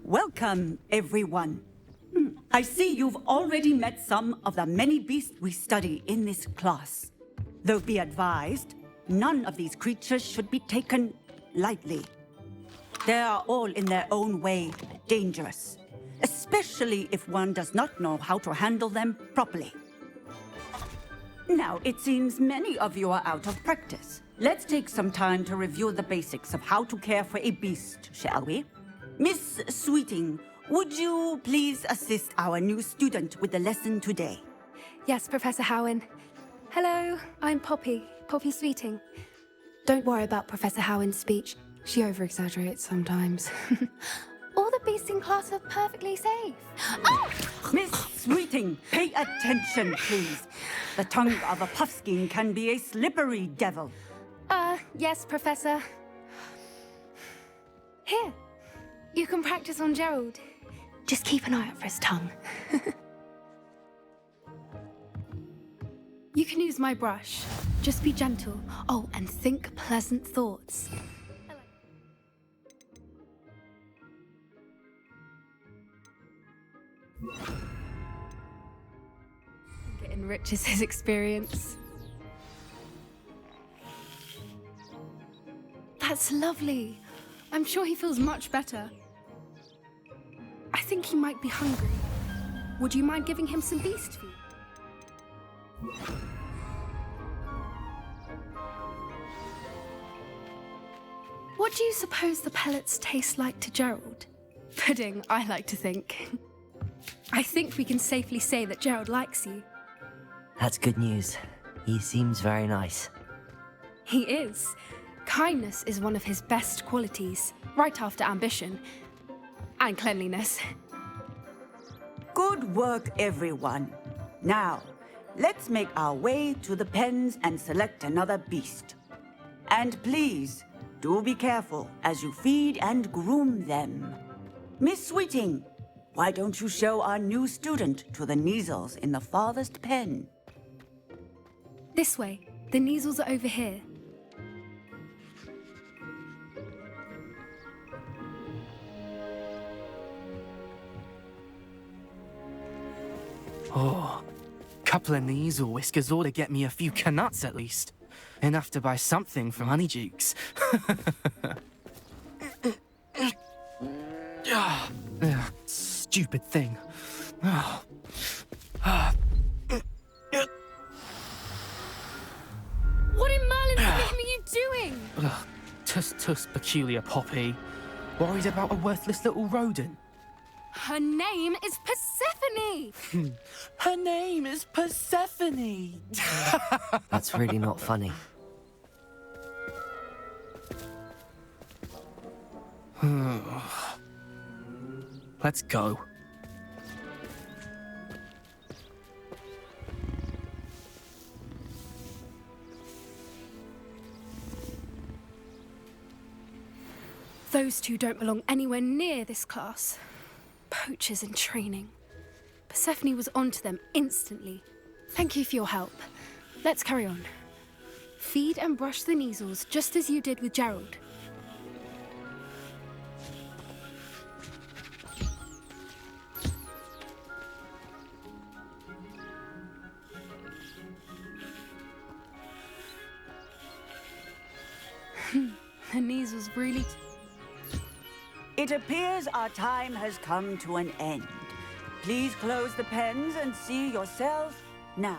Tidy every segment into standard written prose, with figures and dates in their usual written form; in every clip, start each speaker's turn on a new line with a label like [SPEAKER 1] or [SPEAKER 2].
[SPEAKER 1] Welcome, everyone. I see you've already met some of the many beasts we study in this class. Though be advised, none of these creatures should be taken lightly. They are all in their own way dangerous, especially if one does not know how to handle them properly. Now, it seems many of you are out of practice. Let's take some time to review the basics of how to care for a beast, shall we? Miss Sweeting, would you please assist our new student with the lesson today?
[SPEAKER 2] Yes, Professor Howen. Hello, I'm Poppy Sweeting. Don't worry about Professor Howen's speech. She over-exaggerates sometimes. All the beasts in class are perfectly safe. Oh!
[SPEAKER 1] Miss Sweeting, pay attention, please. The tongue of a puffskein can be a slippery devil.
[SPEAKER 2] Yes, Professor. Here, you can practice on Gerald. Just keep an eye out for his tongue. You can use my brush. Just be gentle. Oh, and think pleasant thoughts. It enriches his experience. That's lovely. I'm sure he feels much better. I think he might be hungry. Would you mind giving him some beast food? What do you suppose the pellets taste like to Gerald? Pudding, I like to think. I think we can safely say that Gerald likes you.
[SPEAKER 3] That's good news. He seems very nice.
[SPEAKER 2] He is. Kindness is one of his best qualities, right after ambition. And cleanliness.
[SPEAKER 1] Good work, everyone. Now, let's make our way to the pens and select another beast. And please, do be careful as you feed and groom them. Miss Sweeting, why don't you show our new student to the Kneazles in the farthest pen?
[SPEAKER 2] This way. The Kneazles are over here.
[SPEAKER 4] Oh, couple of Kneazle whiskers ought to get me a few canuts at least. Enough to buy something from Honeydukes. Stupid thing. Oh.
[SPEAKER 2] What in Merlin's name are you doing?
[SPEAKER 4] Tuss, peculiar Poppy. Worried about a worthless little rodent.
[SPEAKER 2] Her name is Persephone!
[SPEAKER 4] Her name is Persephone!
[SPEAKER 3] That's really not funny.
[SPEAKER 4] Let's go.
[SPEAKER 2] Those two don't belong anywhere near this class. Poachers in training. Persephone was onto them instantly. Thank you for your help. Let's carry on. Feed and brush the Kneazles just as you did with Gerald. The Kneazles really...
[SPEAKER 1] It appears our time has come to an end. Please close the pens and see yourselves now.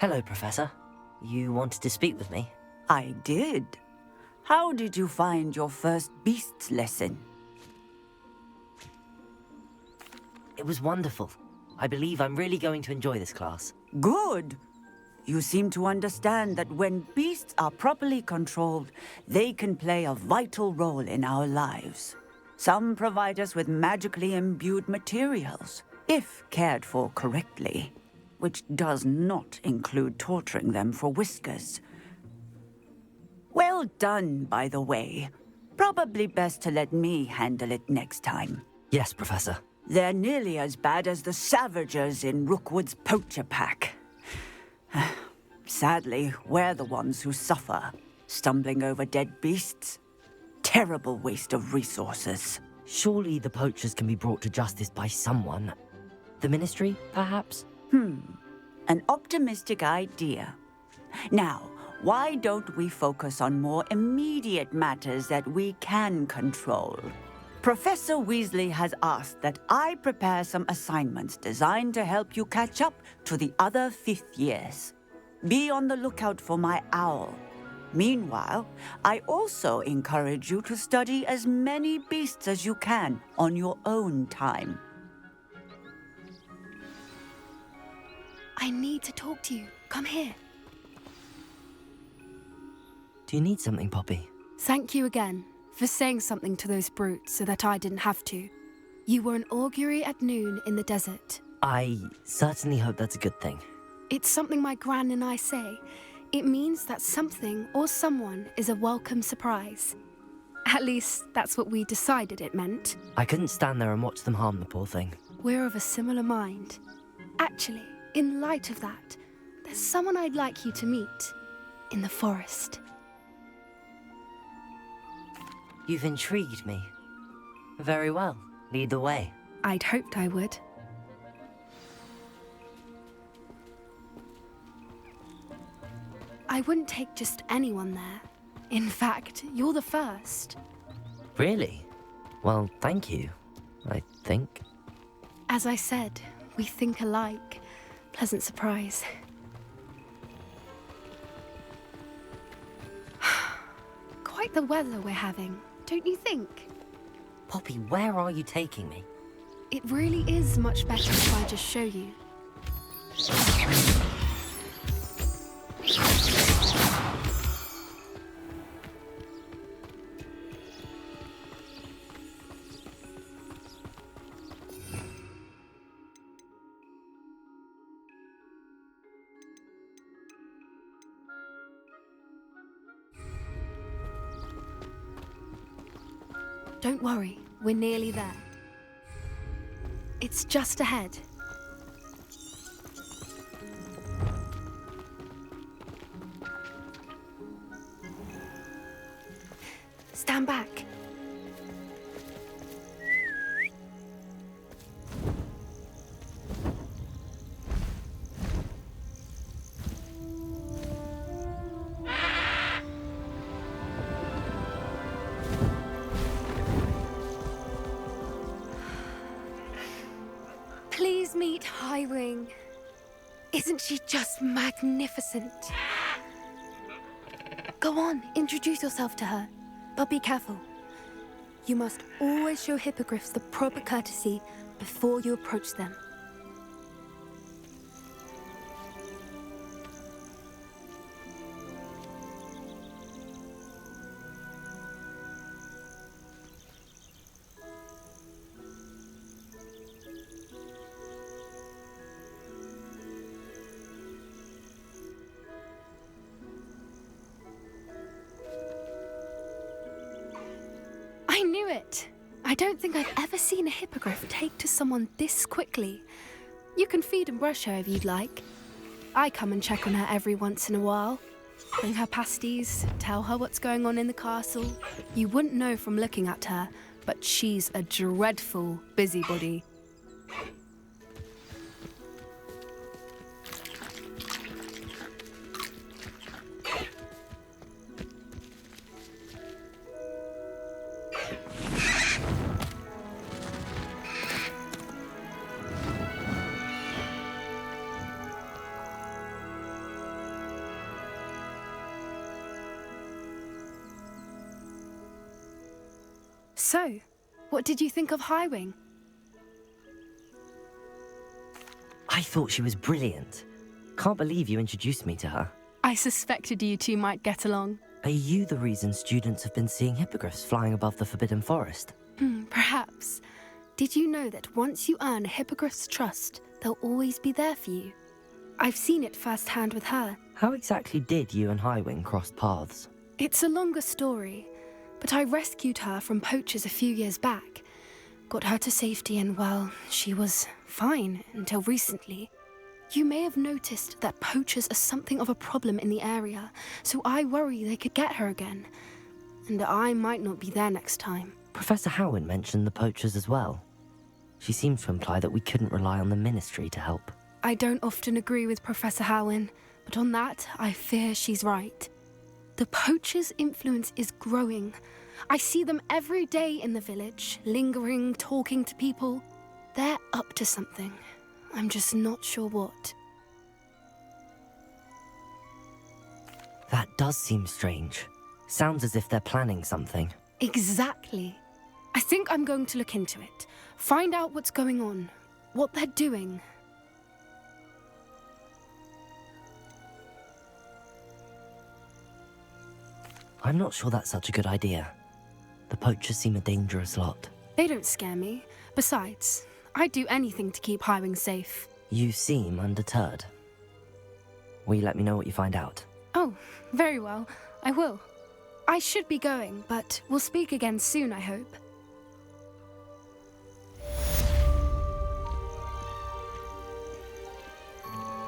[SPEAKER 3] Hello, Professor. You wanted to speak with me?
[SPEAKER 1] I did. How did you find your first beasts lesson?
[SPEAKER 3] It was wonderful. I believe I'm really going to enjoy this class.
[SPEAKER 1] Good. You seem to understand that when beasts are properly controlled, they can play a vital role in our lives. Some provide us with magically imbued materials, if cared for correctly, which does not include torturing them for whiskers. Well done, by the way. Probably best to let me handle it next time.
[SPEAKER 3] Yes, Professor.
[SPEAKER 1] They're nearly as bad as the Savagers in Rookwood's poacher pack. Sadly, we're the ones who suffer, stumbling over dead beasts. Terrible waste of resources.
[SPEAKER 3] Surely the poachers can be brought to justice by someone. The Ministry, perhaps?
[SPEAKER 1] An optimistic idea. Now, why don't we focus on more immediate matters that we can control? Professor Weasley has asked that I prepare some assignments designed to help you catch up to the other fifth years. Be on the lookout for my owl. Meanwhile, I also encourage you to study as many beasts as you can on your own time.
[SPEAKER 2] I need to talk to you. Come here.
[SPEAKER 3] Do you need something, Poppy?
[SPEAKER 2] Thank you again for saying something to those brutes so that I didn't have to. You were an augury at noon in the desert.
[SPEAKER 3] I certainly hope that's a good thing.
[SPEAKER 2] It's something my gran and I say. It means that something or someone is a welcome surprise. At least, that's what we decided it meant.
[SPEAKER 3] I couldn't stand there and watch them harm the poor thing.
[SPEAKER 2] We're of a similar mind. Actually, in light of that, there's someone I'd like you to meet in the forest.
[SPEAKER 3] You've intrigued me. Very well. Lead the way.
[SPEAKER 2] I'd hoped I would. I wouldn't take just anyone there. In fact, you're the first.
[SPEAKER 3] Really? Well, thank you, I think.
[SPEAKER 2] As I said, we think alike. Pleasant surprise. Quite the weather we're having, don't you think?
[SPEAKER 3] Poppy, where are you taking me?
[SPEAKER 2] It really is much better if I just show you. Don't worry, we're nearly there. It's just ahead. Stand back. Please meet Highwing. Isn't she just magnificent? Go on, introduce yourself to her. But be careful. You must always show hippogriffs the proper courtesy before you approach them. I knew it! I don't think I've ever seen a hippogriff take to someone this quickly. You can feed and brush her if you'd like. I come and check on her every once in a while. Bring her pasties, tell her what's going on in the castle. You wouldn't know from looking at her, but she's a dreadful busybody. So, what did you think of Highwing?
[SPEAKER 3] I thought she was brilliant. Can't believe you introduced me to her.
[SPEAKER 2] I suspected you two might get along.
[SPEAKER 3] Are you the reason students have been seeing hippogriffs flying above the Forbidden Forest?
[SPEAKER 2] Perhaps. Did you know that once you earn a hippogriff's trust, they'll always be there for you? I've seen it firsthand with her.
[SPEAKER 3] How exactly did you and Highwing cross paths?
[SPEAKER 2] It's a longer story, but I rescued her from poachers a few years back. Got her to safety and, well, she was fine until recently. You may have noticed that poachers are something of a problem in the area, so I worry they could get her again. And I might not be there next time.
[SPEAKER 3] Professor Howin mentioned the poachers as well. She seemed to imply that we couldn't rely on the Ministry to help.
[SPEAKER 2] I don't often agree with Professor Howin, but on that, I fear she's right. The poachers' influence is growing. I see them every day in the village, lingering, talking to people. They're up to something. I'm just not sure what.
[SPEAKER 3] That does seem strange. Sounds as if they're planning something.
[SPEAKER 2] Exactly. I think I'm going to look into it. Find out what's going on, what they're doing.
[SPEAKER 3] I'm not sure that's such a good idea. The poachers seem a dangerous lot.
[SPEAKER 2] They don't scare me. Besides, I'd do anything to keep Highwing safe.
[SPEAKER 3] You seem undeterred. Will you let me know what you find out?
[SPEAKER 2] Oh, very well. I will. I should be going, but we'll speak again soon, I hope.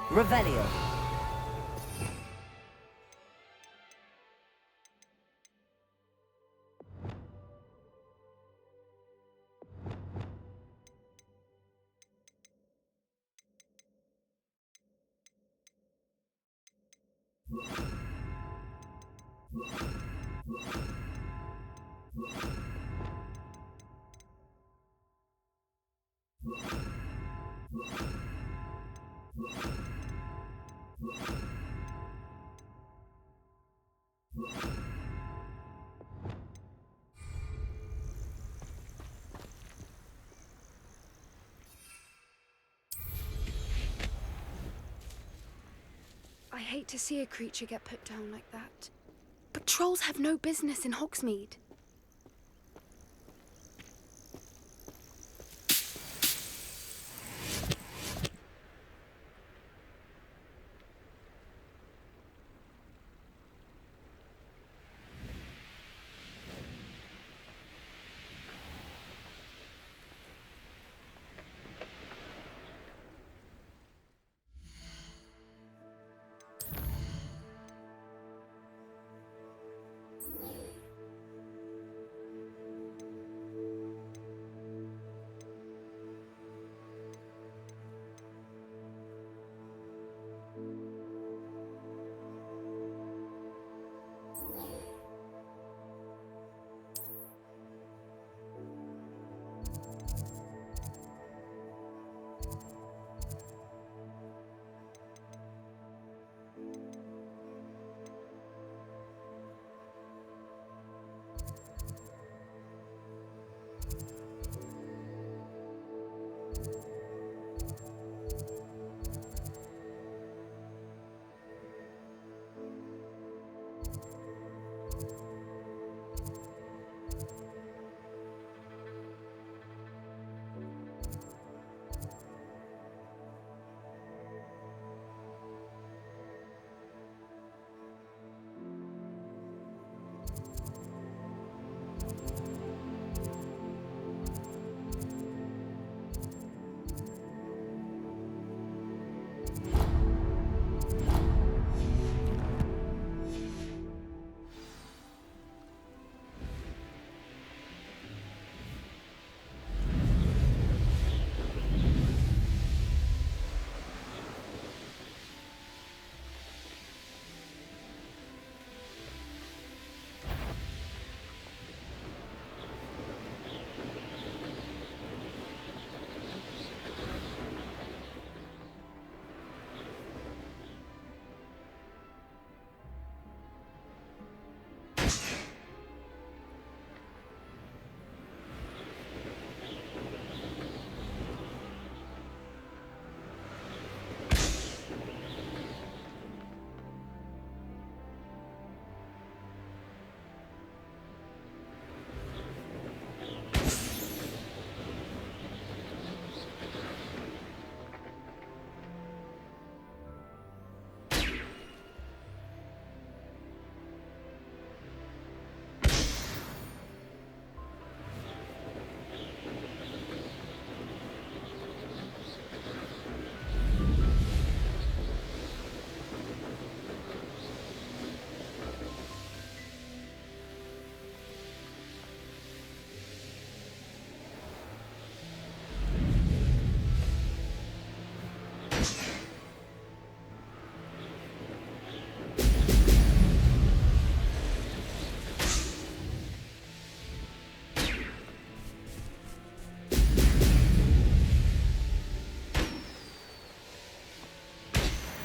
[SPEAKER 3] Revelio.
[SPEAKER 2] I hate to see a creature get put down like that. But trolls have no business in Hogsmeade.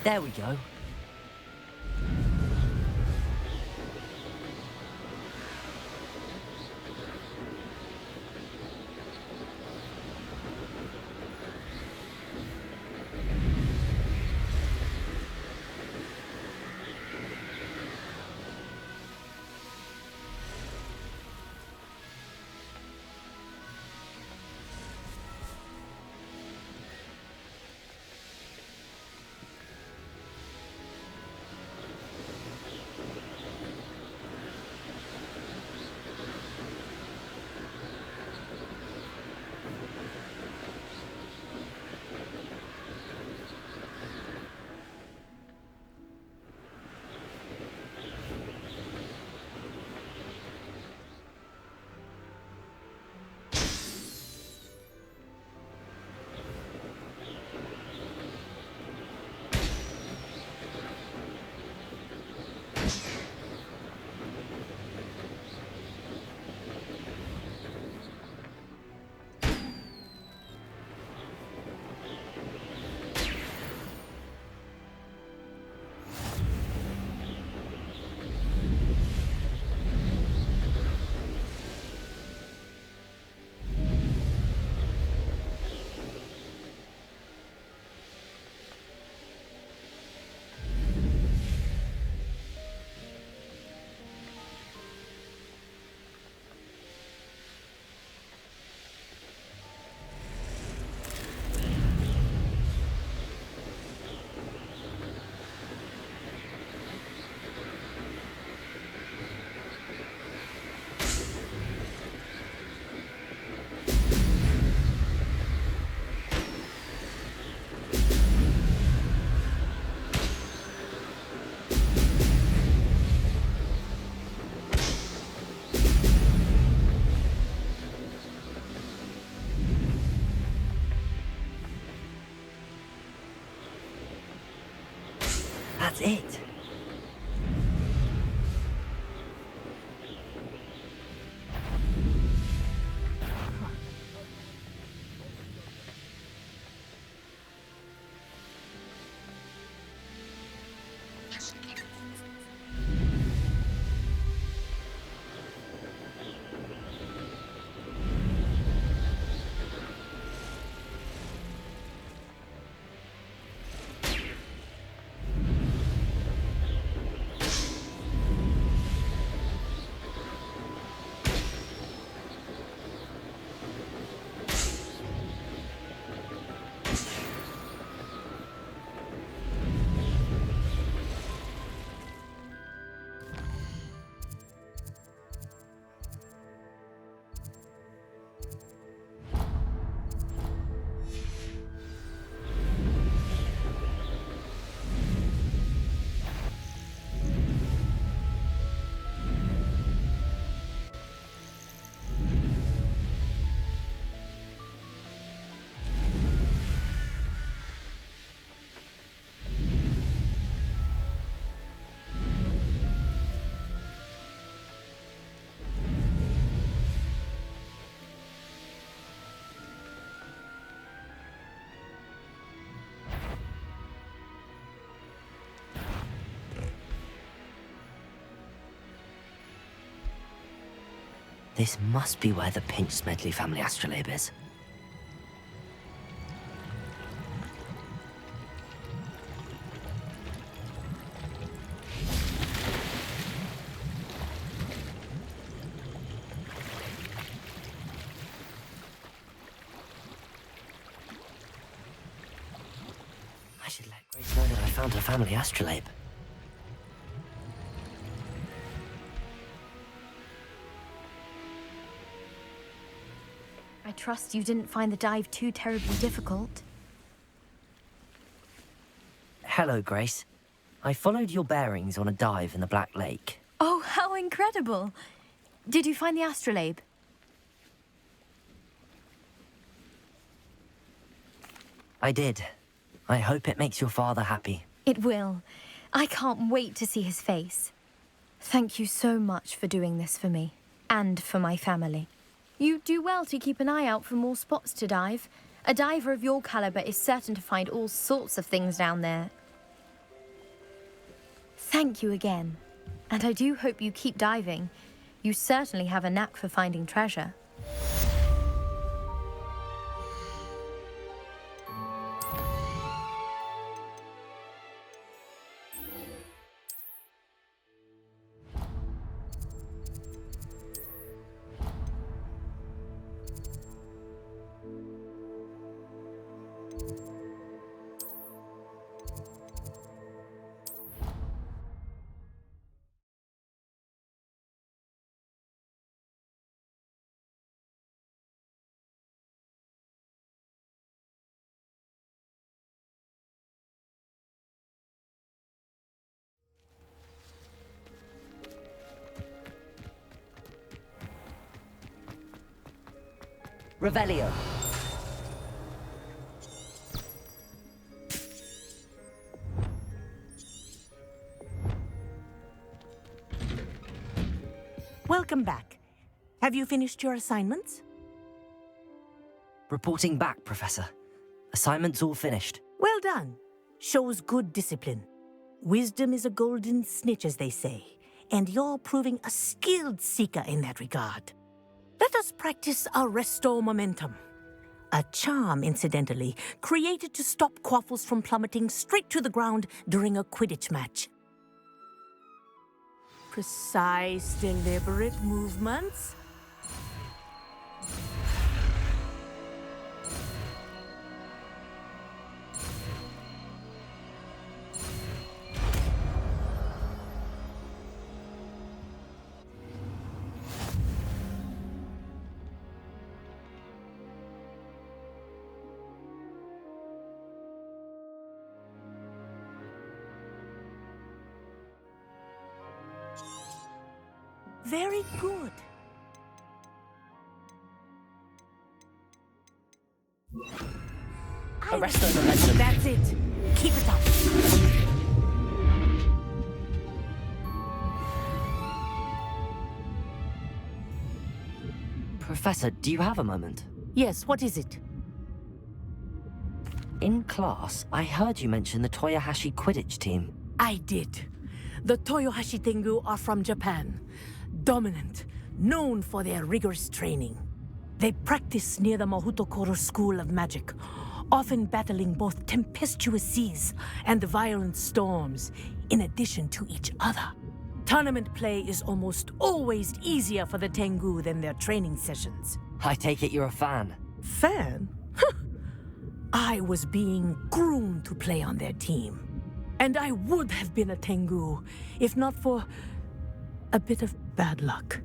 [SPEAKER 3] There we go. That's it. This must be where the Pinch-Smedley family astrolabe is. I should let Grace know that I found her family astrolabe.
[SPEAKER 5] I trust you didn't find the dive too terribly difficult.
[SPEAKER 3] Hello, Grace. I followed your bearings on a dive in the Black Lake.
[SPEAKER 5] Oh, how incredible! Did you find the astrolabe?
[SPEAKER 3] I did. I hope it makes your father happy.
[SPEAKER 5] It will. I can't wait to see his face. Thank you so much for doing this for me, and for my family. You do well to keep an eye out for more spots to dive. A diver of your caliber is certain to find all sorts of things down there. Thank you again. And I do hope you keep diving. You certainly have a knack for finding treasure.
[SPEAKER 3] Revelio.
[SPEAKER 6] Welcome back. Have you finished your assignments?
[SPEAKER 3] Reporting back, Professor. Assignment's all finished.
[SPEAKER 6] Well done. Shows good discipline. Wisdom is a golden snitch, as they say, and you're proving a skilled seeker in that regard. Let us practice our Restore Momentum. A charm, incidentally, created to stop Quaffles from plummeting straight to the ground during a Quidditch match. Precise, deliberate movements. Very good.
[SPEAKER 3] Arrest the momentum.
[SPEAKER 6] That's it. Keep it up.
[SPEAKER 3] Professor, do you have a moment?
[SPEAKER 6] Yes, what is it?
[SPEAKER 3] In class, I heard you mention the Toyohashi Quidditch team.
[SPEAKER 6] I did. The Toyohashi Tengu are from Japan. Dominant, known for their rigorous training. They practice near the Mahutokoro School of Magic, often battling both tempestuous seas and violent storms, in addition to each other. Tournament play is almost always easier for the Tengu than their training sessions.
[SPEAKER 3] I take it you're a fan.
[SPEAKER 6] Fan? I was being groomed to play on their team. And I would have been a Tengu, if not for a bit of bad luck.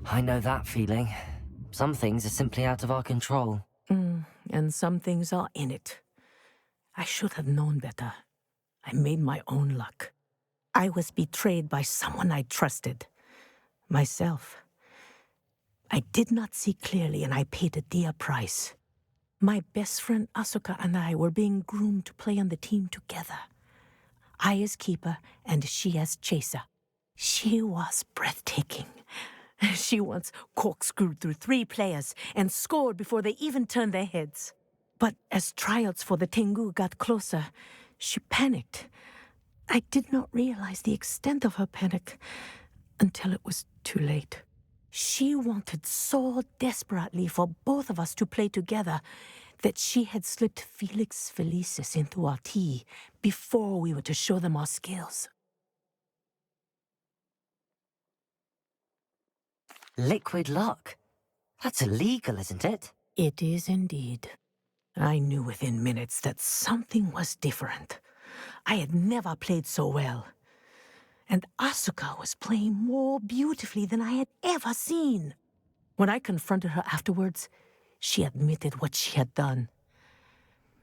[SPEAKER 3] I know that feeling. Some things are simply out of our control.
[SPEAKER 6] And some things are in it. I should have known better. I made my own luck. I was betrayed by someone I trusted. Myself. I did not see clearly, and I paid a dear price. My best friend Asuka and I were being groomed to play on the team together. I as keeper, and she as chaser. She was breathtaking. She once corkscrewed through 3 players and scored before they even turned their heads. But as tryouts for the Tengu got closer, she panicked. I did not realize the extent of her panic until it was too late. She wanted so desperately for both of us to play together that she had slipped Felix Felicis into our tea before we were to show them our skills.
[SPEAKER 3] Liquid luck? That's illegal, isn't it?
[SPEAKER 6] It is indeed. I knew within minutes that something was different. I had never played so well. And Asuka was playing more beautifully than I had ever seen. When I confronted her afterwards, she admitted what she had done.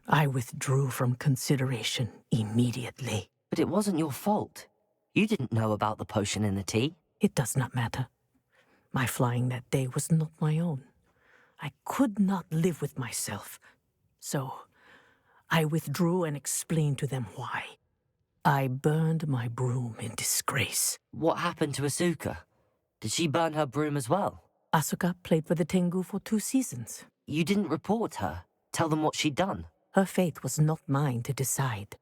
[SPEAKER 6] I withdrew from consideration immediately.
[SPEAKER 3] But it wasn't your fault. You didn't know about the potion in the tea.
[SPEAKER 6] It does not matter. My flying that day was not my own. I could not live with myself. So, I withdrew and explained to them why. I burned my broom in disgrace.
[SPEAKER 3] What happened to Asuka? Did she burn her broom as well?
[SPEAKER 6] Asuka played for the Tengu for 2 seasons.
[SPEAKER 3] You didn't report her tell them what she'd done?
[SPEAKER 6] Her fate was not mine to decide.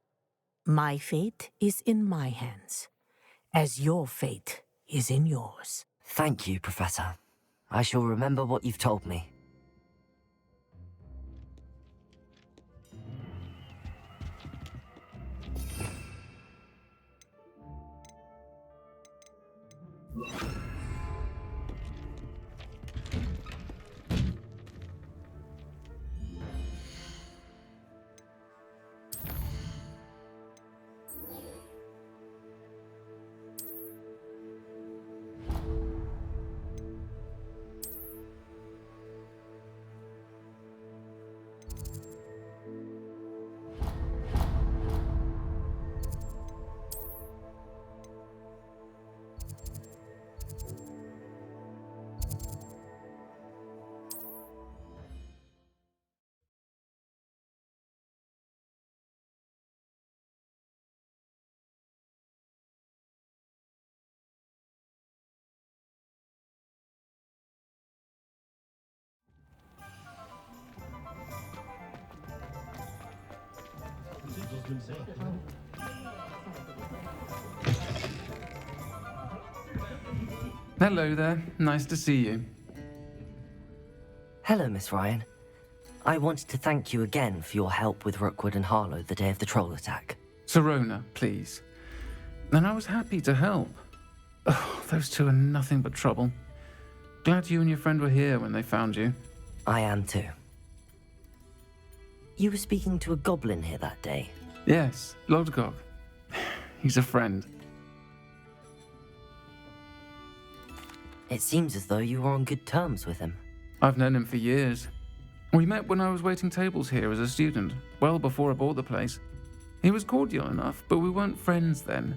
[SPEAKER 6] My fate is in my hands, as your fate is in yours.
[SPEAKER 3] Thank you, Professor. I shall remember what you've told me.
[SPEAKER 7] Hello there. Nice to see you.
[SPEAKER 3] Hello, Miss Ryan. I wanted to thank you again for your help with Rookwood and Harlow the day of the troll attack.
[SPEAKER 7] Sirona, please. And I was happy to help. Oh, those two are nothing but trouble. Glad you and your friend were here when they found you.
[SPEAKER 3] I am too. You were speaking to a goblin here that day.
[SPEAKER 7] Yes, Lodgok. He's a friend.
[SPEAKER 3] It seems as though you were on good terms with him.
[SPEAKER 7] I've known him for years. We met when I was waiting tables here as a student, well before I bought the place. He was cordial enough, but we weren't friends then.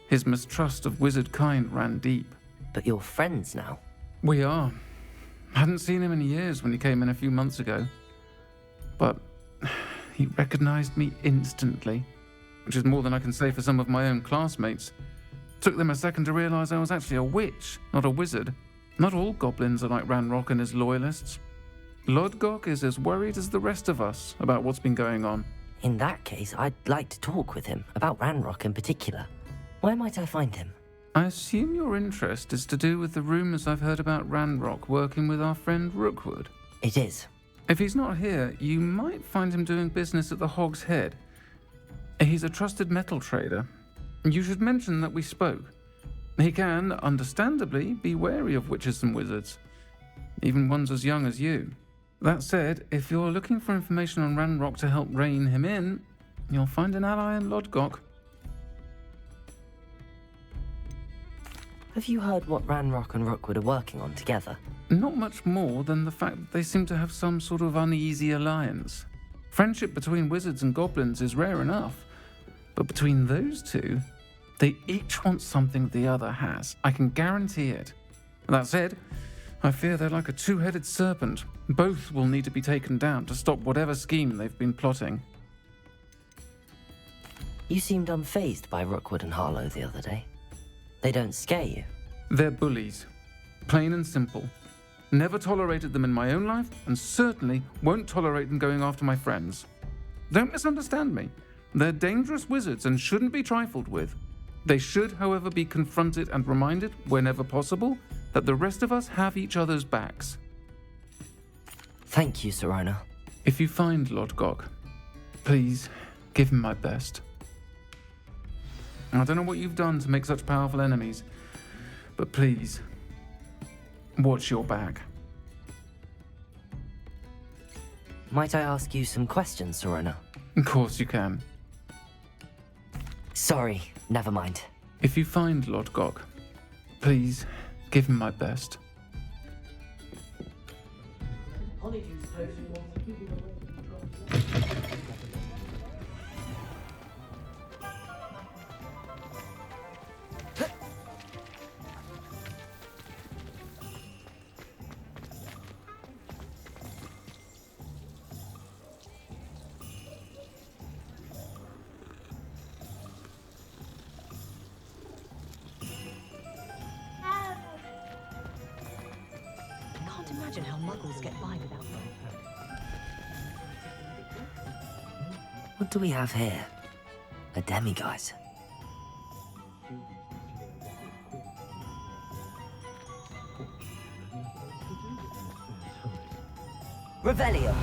[SPEAKER 7] His mistrust of wizard kind ran deep.
[SPEAKER 3] But you're friends now.
[SPEAKER 7] We are. Hadn't seen him in years when he came in a few months ago. But he recognized me instantly, which is more than I can say for some of my own classmates. Took them a second to realize I was actually a witch, not a wizard. Not all goblins are like Ranrock and his loyalists. Lodgok is as worried as the rest of us about what's been going on.
[SPEAKER 3] In that case, I'd like to talk with him, about Ranrock in particular. Where might I find him?
[SPEAKER 7] I assume your interest is to do with the rumors I've heard about Ranrock working with our friend Rookwood.
[SPEAKER 3] It is.
[SPEAKER 7] If he's not here, you might find him doing business at the Hog's Head. He's a trusted metal trader. You should mention that we spoke. He can, understandably, be wary of witches and wizards, even ones as young as you. That said, if you're looking for information on Ranrock to help rein him in, you'll find an ally in Lodgok.
[SPEAKER 3] Have you heard what Ranrock and Rookwood are working on together?
[SPEAKER 7] Not much more than the fact that they seem to have some sort of uneasy alliance. Friendship between wizards and goblins is rare enough, but between those two, they each want something the other has. I can guarantee it. That said, I fear they're like a two-headed serpent. Both will need to be taken down to stop whatever scheme they've been plotting.
[SPEAKER 3] You seemed unfazed by Rookwood and Harlow the other day. They don't scare you.
[SPEAKER 7] They're bullies. Plain and simple. Never tolerated them in my own life, and certainly won't tolerate them going after my friends. Don't misunderstand me. They're dangerous wizards and shouldn't be trifled with. They should, however, be confronted and reminded, whenever possible, that the rest of us have each other's backs.
[SPEAKER 3] Thank you, Sirona.
[SPEAKER 7] If you find Lodgok, please give him my best. I don't know what you've done to make such powerful enemies, but please, watch your back.
[SPEAKER 3] Might I ask you some questions, Sirona?
[SPEAKER 7] Of course you can.
[SPEAKER 3] Sorry, never mind.
[SPEAKER 7] If you find Lodgok, please give him my best.
[SPEAKER 8] Can't imagine how muggles get by without them.
[SPEAKER 3] What do we have here? A demiguise. Revelio.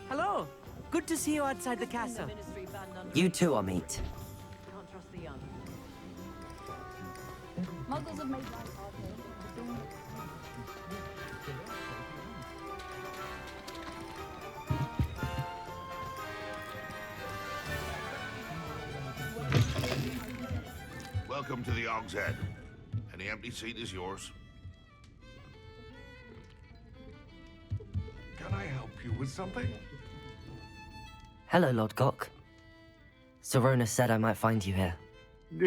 [SPEAKER 8] Hello. Good to see you outside the castle.
[SPEAKER 3] You too, Amit.
[SPEAKER 2] Muggles have made life harder.
[SPEAKER 9] Welcome to the Og's Head. Any empty seat is yours.
[SPEAKER 10] Can I help you with something?
[SPEAKER 3] Hello, Lodgok. Sorona said I might find you here.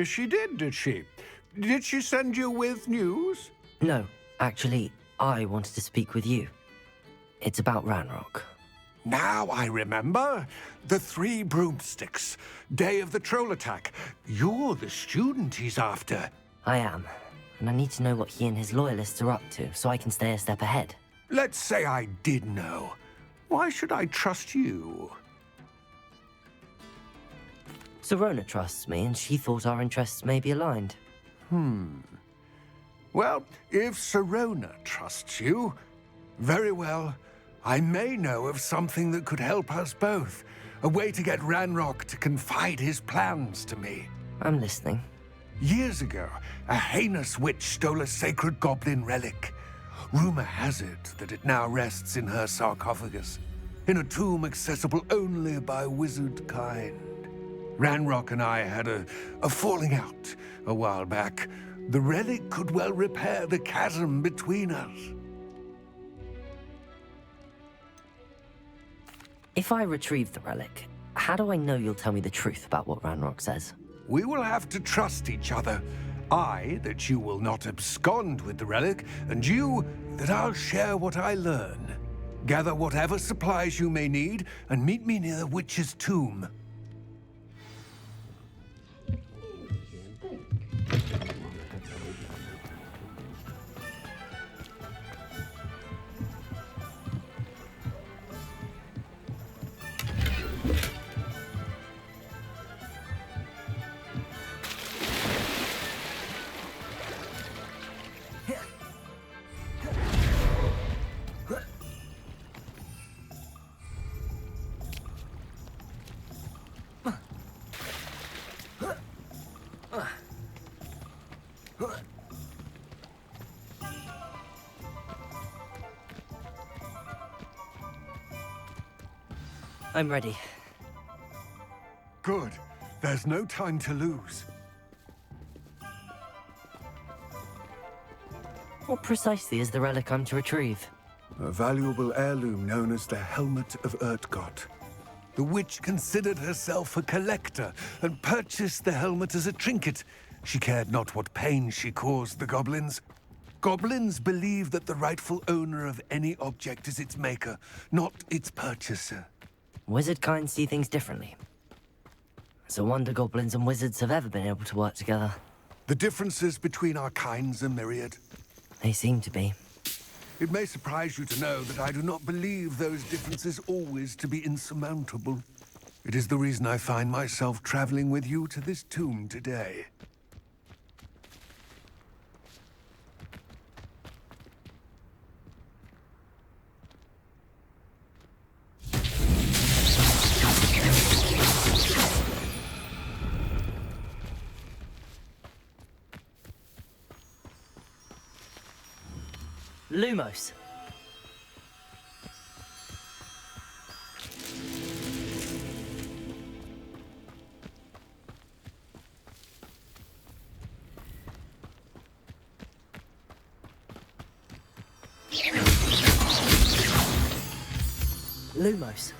[SPEAKER 10] She did she? Did she send you with news?
[SPEAKER 3] No, actually, I wanted to speak with you. It's about Ranrock.
[SPEAKER 10] Now I remember. The 3 broomsticks. Day of the troll attack. You're the student he's after.
[SPEAKER 3] I am, and I need to know what he and his loyalists are up to so I can stay a step ahead.
[SPEAKER 10] Let's say I did know. Why should I trust you?
[SPEAKER 3] Sorona trusts me, and she thought our interests may be aligned.
[SPEAKER 10] Well, if Sorona trusts you, very well. I may know of something that could help us both. A way to get Ranrock to confide his plans to me.
[SPEAKER 3] I'm listening.
[SPEAKER 10] Years ago, a heinous witch stole a sacred goblin relic. Rumor has it that it now rests in her sarcophagus, in a tomb accessible only by wizard kind. Ranrock and I had a falling out a while back. The relic could well repair the chasm between us.
[SPEAKER 3] If I retrieve the relic, how do I know you'll tell me the truth about what Ranrock says?
[SPEAKER 10] We will have to trust each other. I, that you will not abscond with the relic, and you, that I'll share what I learn. Gather whatever supplies you may need, and meet me near the witch's tomb.
[SPEAKER 3] I'm ready.
[SPEAKER 10] Good. There's no time to lose.
[SPEAKER 3] What precisely is the relic I'm to retrieve?
[SPEAKER 10] A valuable heirloom known as the Helmet of Urtgott. The witch considered herself a collector and purchased the helmet as a trinket. She cared not what pain she caused the goblins. Goblins believe that the rightful owner of any object is its maker, not its purchaser.
[SPEAKER 3] Wizard kind see things differently. It's a wonder goblins and wizards have ever been able to work together.
[SPEAKER 10] The differences between our kinds are myriad.
[SPEAKER 3] They seem to be.
[SPEAKER 10] It may surprise you to know that I do not believe those differences always to be insurmountable. It is the reason I find myself traveling with you to this tomb today.
[SPEAKER 3] Lumos. Lumos.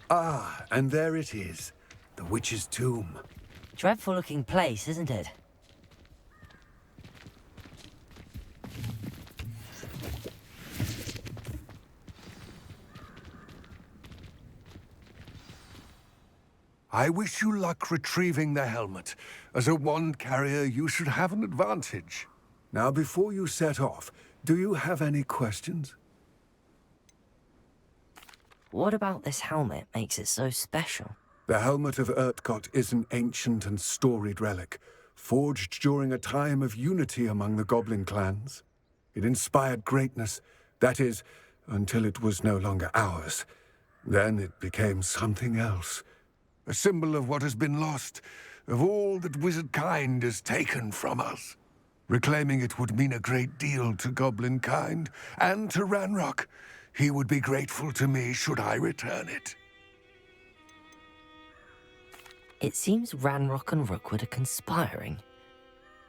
[SPEAKER 10] Ah, and there it is. The witch's tomb.
[SPEAKER 3] Dreadful looking place, isn't it?
[SPEAKER 10] I wish you luck retrieving the helmet. As a wand carrier, you should have an advantage. Now, before you set off, do you have any questions?
[SPEAKER 3] What about this helmet makes it so special?
[SPEAKER 10] The helmet of Urtkot is an ancient and storied relic, forged during a time of unity among the goblin clans. It inspired greatness, that is, until it was no longer ours. Then it became something else. A symbol of what has been lost, of all that wizard kind has taken from us. Reclaiming it would mean a great deal to goblin kind, and to Ranrock. He would be grateful to me should I return it.
[SPEAKER 3] It seems Ranrock and Rookwood are conspiring.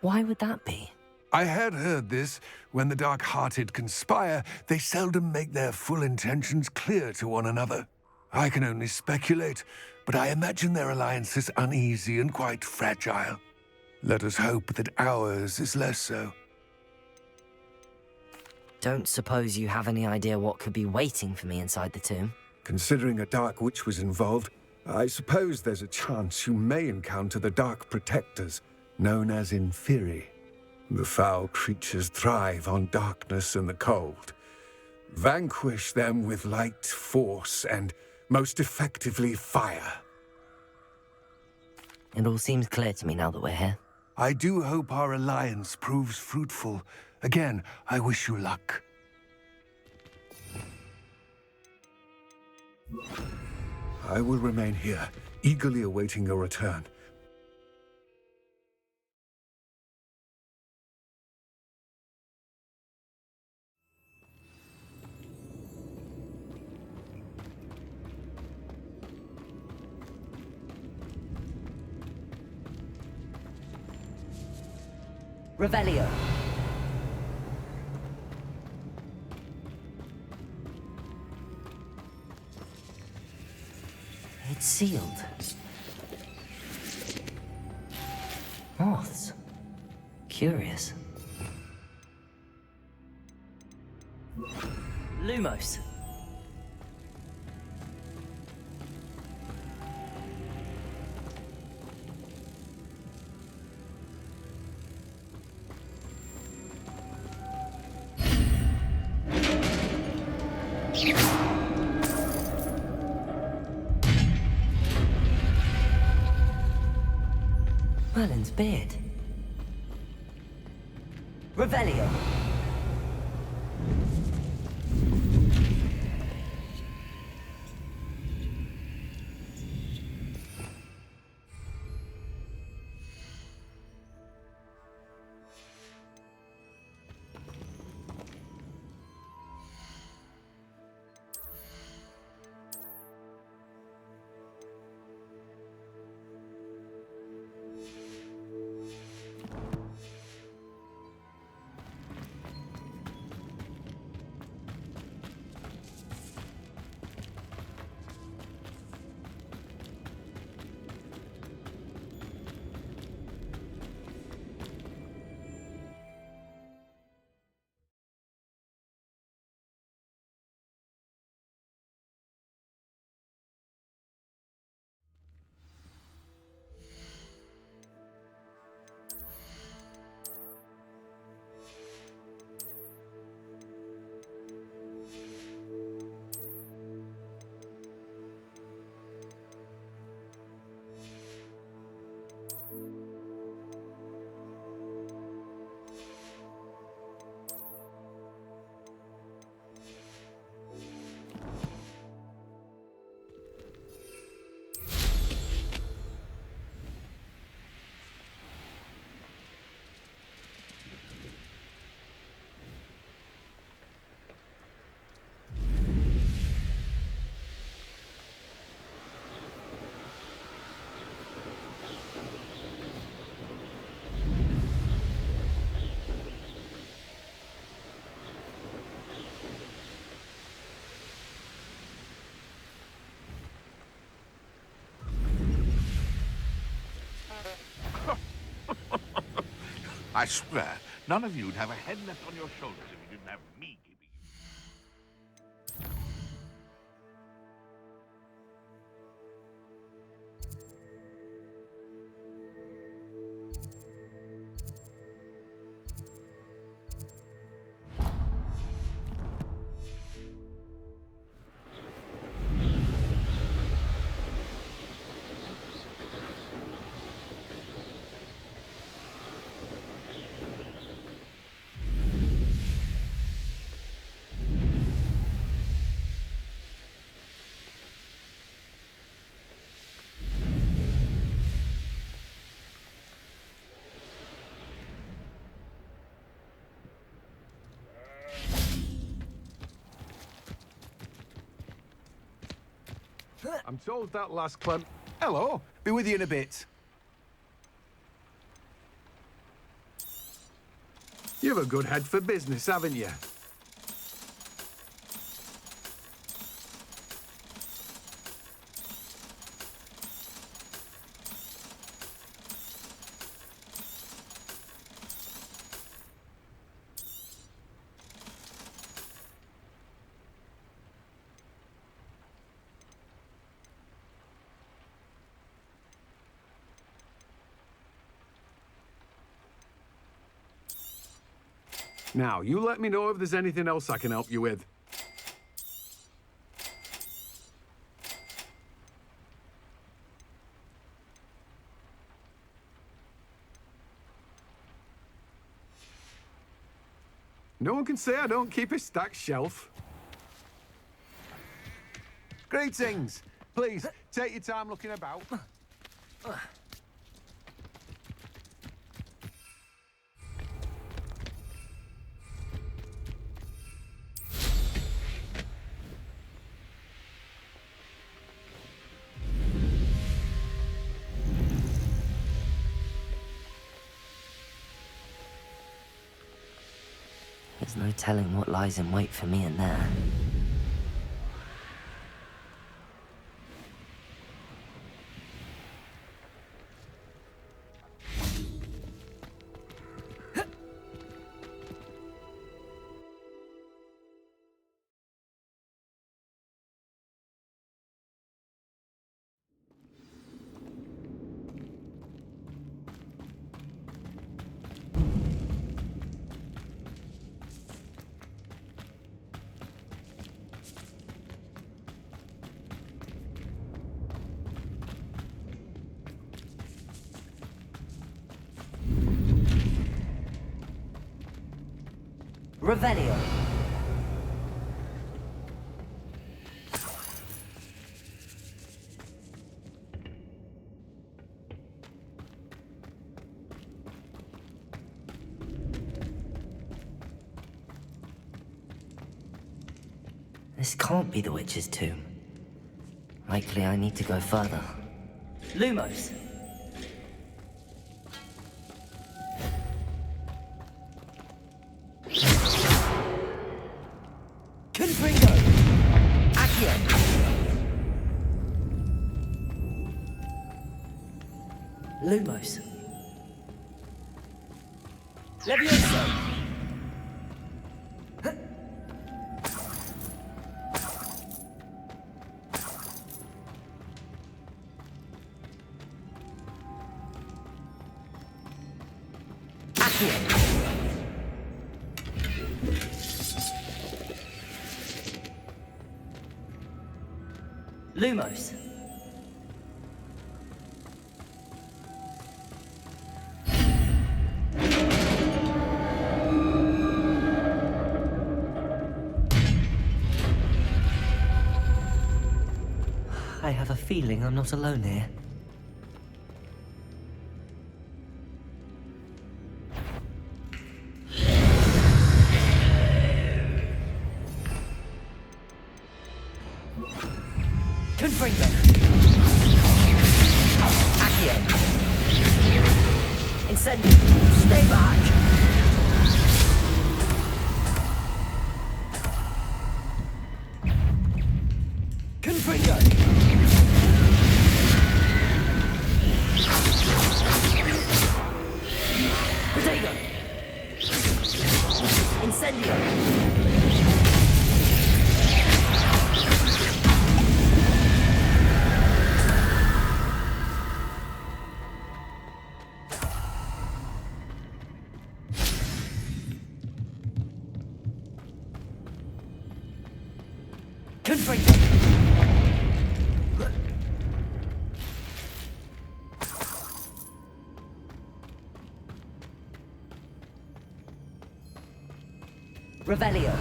[SPEAKER 3] Why would that be?
[SPEAKER 10] I had heard this. When the dark-hearted conspire, they seldom make their full intentions clear to one another. I can only speculate, but I imagine their alliance is uneasy and quite fragile. Let us hope that ours is less so.
[SPEAKER 3] Don't suppose you have any idea what could be waiting for me inside the tomb?
[SPEAKER 10] Considering a dark witch was involved, I suppose there's a chance you may encounter the Dark Protectors, known as Inferi. The foul creatures thrive on darkness and the cold. Vanquish them with light, force, and most effectively fire.
[SPEAKER 3] It all seems clear to me now that we're here.
[SPEAKER 10] I do hope our alliance proves fruitful. Again, I wish you luck. I will remain here, eagerly awaiting your return.
[SPEAKER 3] Revelio. It's sealed. Moths. Curious. Lumos. Merlin's beard. Revelio.
[SPEAKER 9] I swear, none of you'd have a head left on your shoulders if you didn't have me keeping you.
[SPEAKER 10] I'm told that last clump... Hello, be with you in a bit. You've a good head for business, haven't you? Now, you let me know if there's anything else I can help you with. No one can say I don't keep a stacked shelf. Greetings. Please, take your time looking about.
[SPEAKER 3] There's no telling what lies in wait for me in there. Revelio. This can't be the witch's tomb. Likely I need to go further. Lumos! Confringo! Accio! Lumos. Levioso! Lumos. I have a feeling I'm not alone here. Confringo. Accio. Incendio. Stay back. Confringo. Protego. Confringo! Revelio.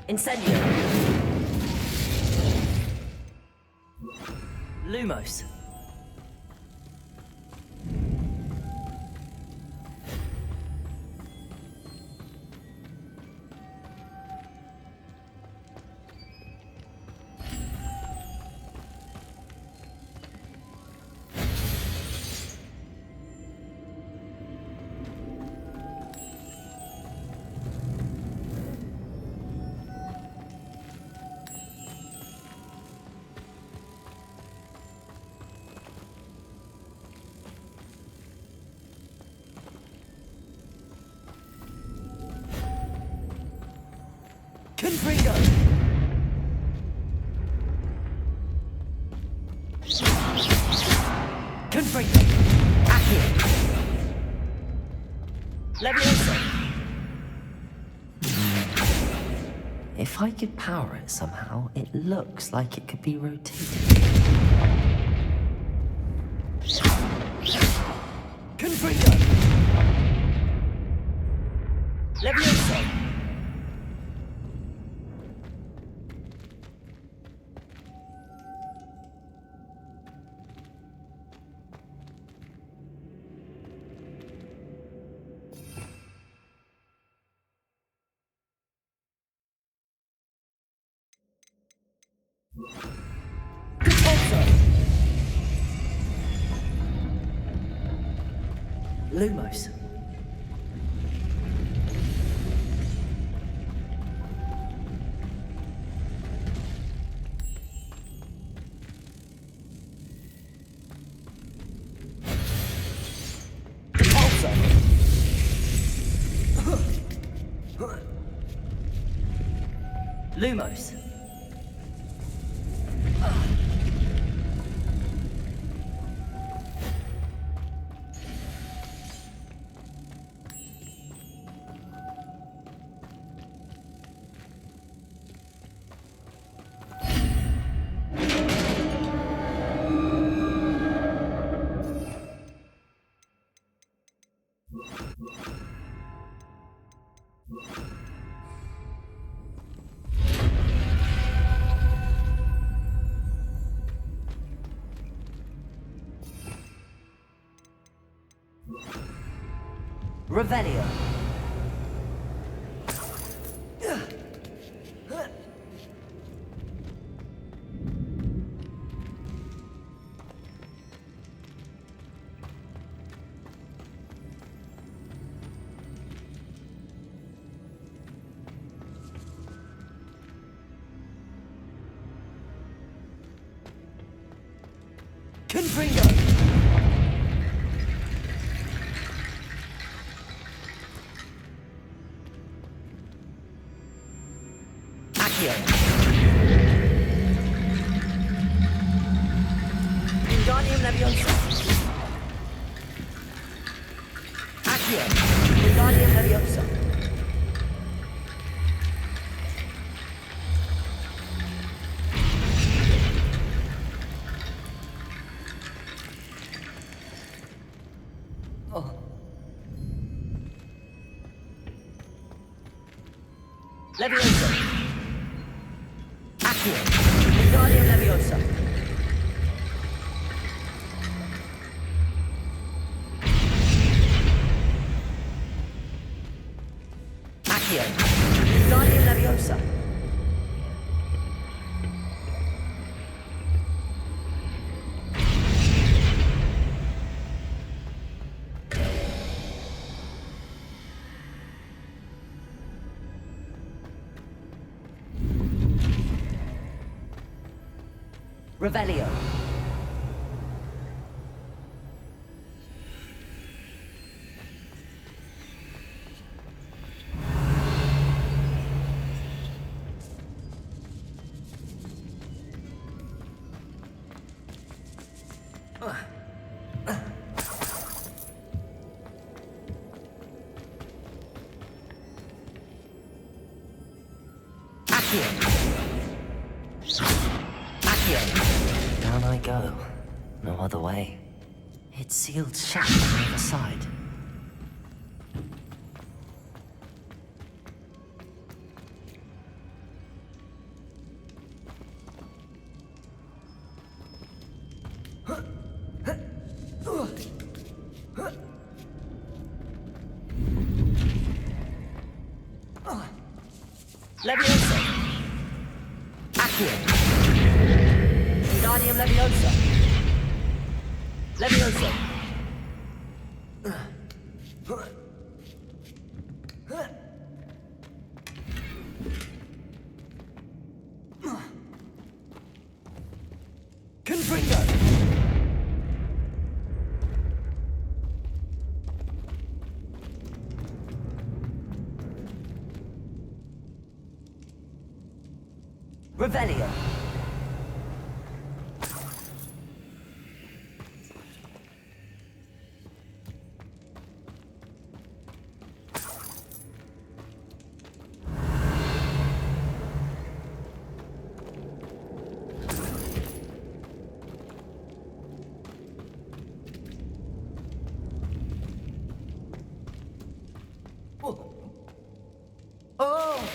[SPEAKER 3] Incendio. Lumos. Confringo! Confringo! Accio! Levioso! If I could power it somehow, it looks like it could be rotated. Confringo! Levioso! Lumos. Lumos. Revelio. Confringo! Accio! Wingardium Leviosa! Accio! Wingardium Leviosa! Leviosa! Accio! Wingardium Leviosa! Accio! Wingardium Leviosa! Revelio. Down I go. No other way. It's sealed shut on the other side. Leviosa. Accio. Wingardium Leviosa. Leviosa. Confringo. Revelio. Oh!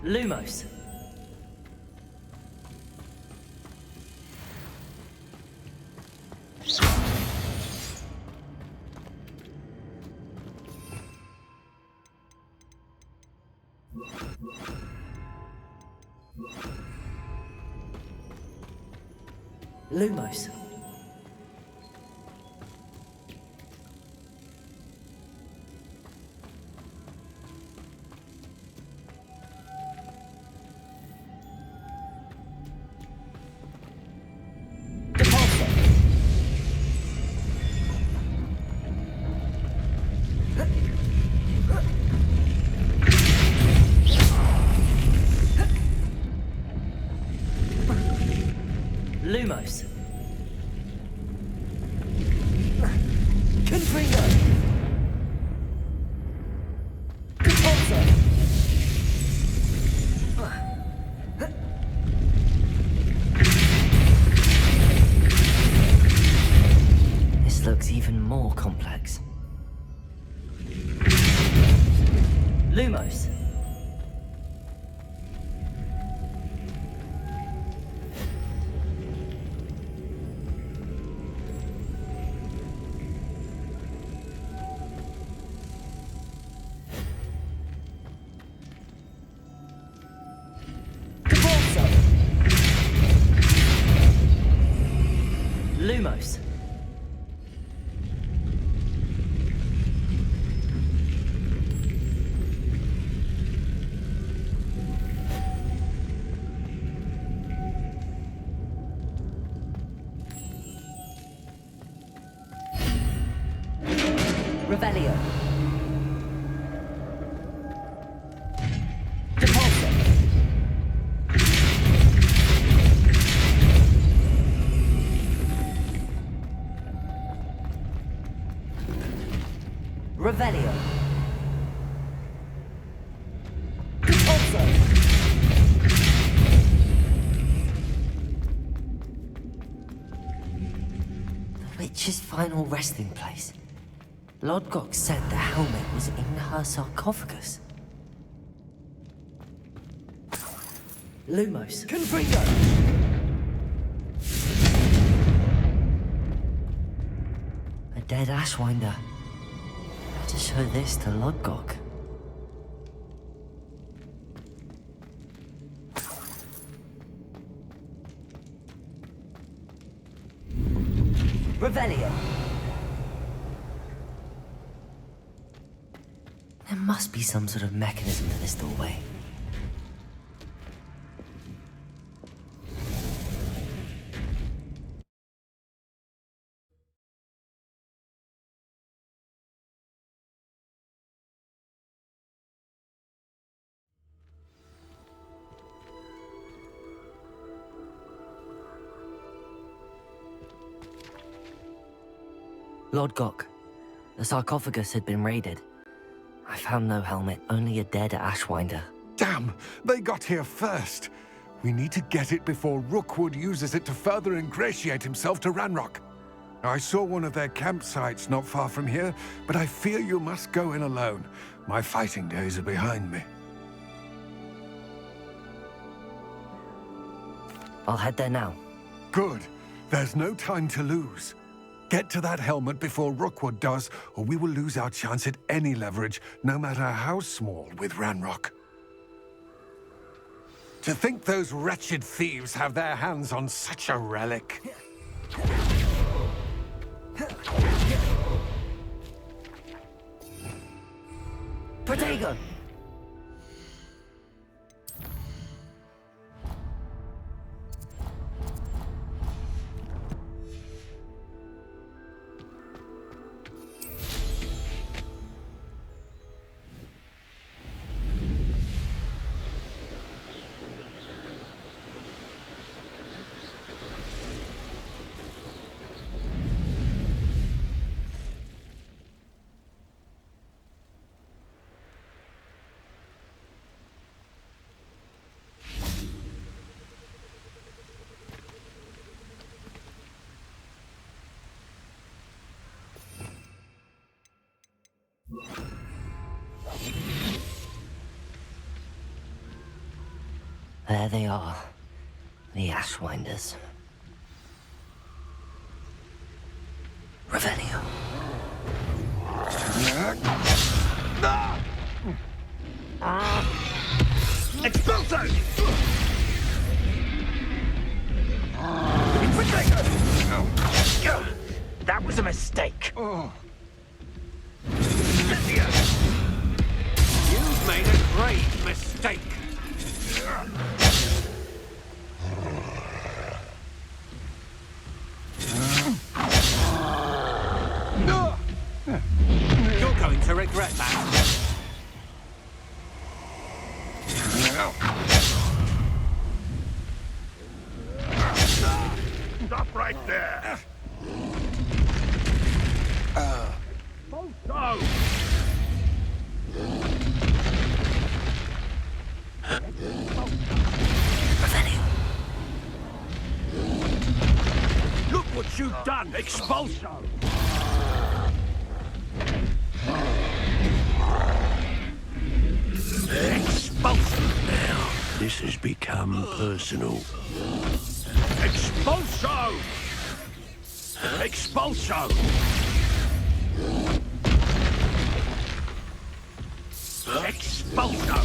[SPEAKER 3] Lumos. Lumos. Lumos. Confringo. Repulsor. This looks even more complex. Lumos. Lumos. Revelio. Depulso. Revelio. Depulso. The witch's final resting place. Lodgok said the helmet was in her sarcophagus. Lumos. Confringo. A dead Ashwinder. Better show this to Lodgok. Revelio. There must be some sort of mechanism to this doorway. Lodgok, the sarcophagus had been raided. I found no helmet, only a dead Ashwinder.
[SPEAKER 10] Damn! They got here first. We need to get it before Rookwood uses it to further ingratiate himself to Ranrock. I saw one of their campsites not far from here, but I fear you must go in alone. My fighting days are behind me.
[SPEAKER 3] I'll head there now.
[SPEAKER 10] Good. There's no time to lose. Get to that helmet before Rookwood does, or we will lose our chance at any leverage, no matter how small, with Ranrock. To think those wretched thieves have their hands on such a relic.
[SPEAKER 3] Protego! There they are, the Ashwinders. Revelio.
[SPEAKER 8] That was a mistake.
[SPEAKER 10] You've made a grave mistake. You're going to regret that.
[SPEAKER 9] Stop right there! Go! Look what you've done! Expulso! Expulso! Now, this has become personal. Expulso! Expulso! Expulso!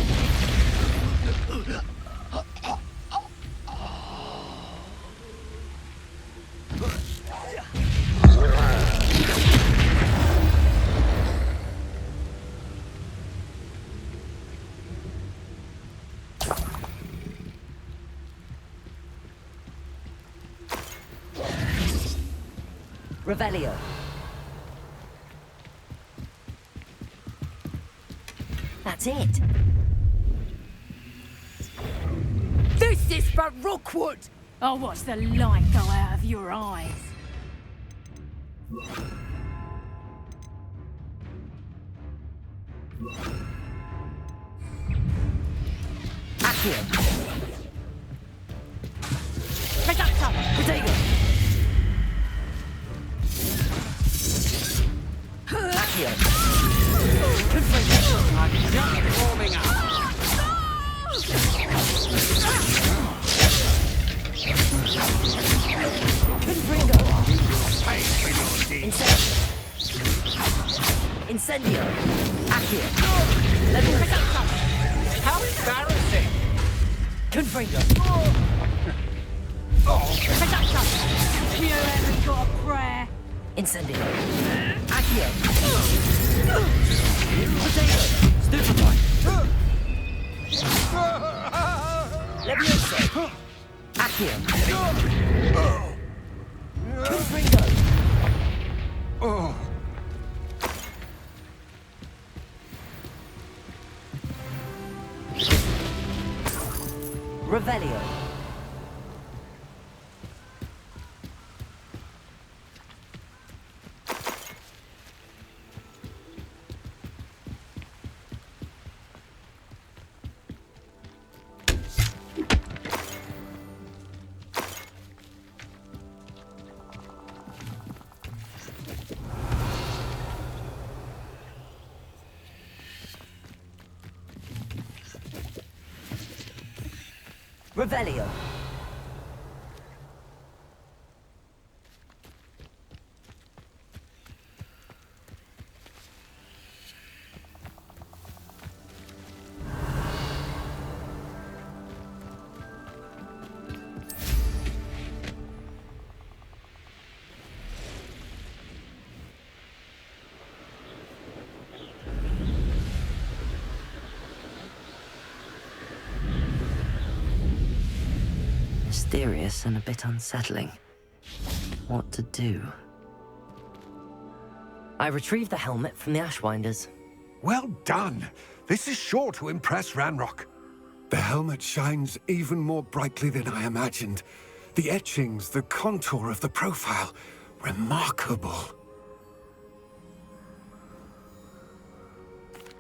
[SPEAKER 3] Revelio. That's it.
[SPEAKER 11] This is but Rookwood! I'll watch the light go out of your eyes.
[SPEAKER 3] Accio.
[SPEAKER 11] Reductor!
[SPEAKER 3] Potato. Accio.
[SPEAKER 10] I'm just warming up.
[SPEAKER 3] Confringo.
[SPEAKER 10] Pay for your deeds.
[SPEAKER 3] Incendio. Accio. Level Reductor.
[SPEAKER 10] How embarrassing!
[SPEAKER 3] Confringo.
[SPEAKER 11] Reductor! You haven't got a prayer.
[SPEAKER 3] Incendio. Accio. Potato. Stupefy. Levioso. Accio. Confringo. Revelio. Revelio. Mysterious and a bit unsettling. What to do? I retrieved the helmet from the Ashwinders.
[SPEAKER 10] Well done. This is sure to impress Ranrock. The helmet shines even more brightly than I imagined. The etchings, the contour of the profile. Remarkable.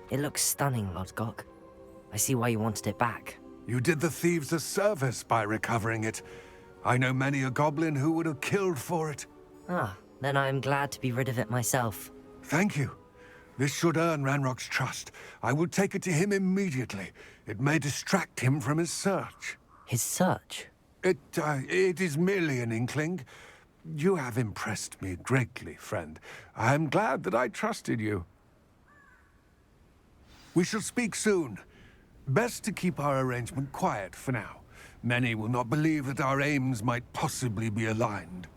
[SPEAKER 3] It looks stunning, Lodgok. I see why you wanted it back.
[SPEAKER 10] You did the thieves a service by recovering it. I know many a goblin who would have killed for it.
[SPEAKER 3] Ah, then I am glad to be rid of it myself.
[SPEAKER 10] Thank you. This should earn Ranrock's trust. I will take it to him immediately. It may distract him from his search.
[SPEAKER 3] His search?
[SPEAKER 10] It is merely an inkling. You have impressed me greatly, friend. I am glad that I trusted you. We shall speak soon. Best to keep our arrangement quiet for now. Many will not believe that our aims might possibly be aligned.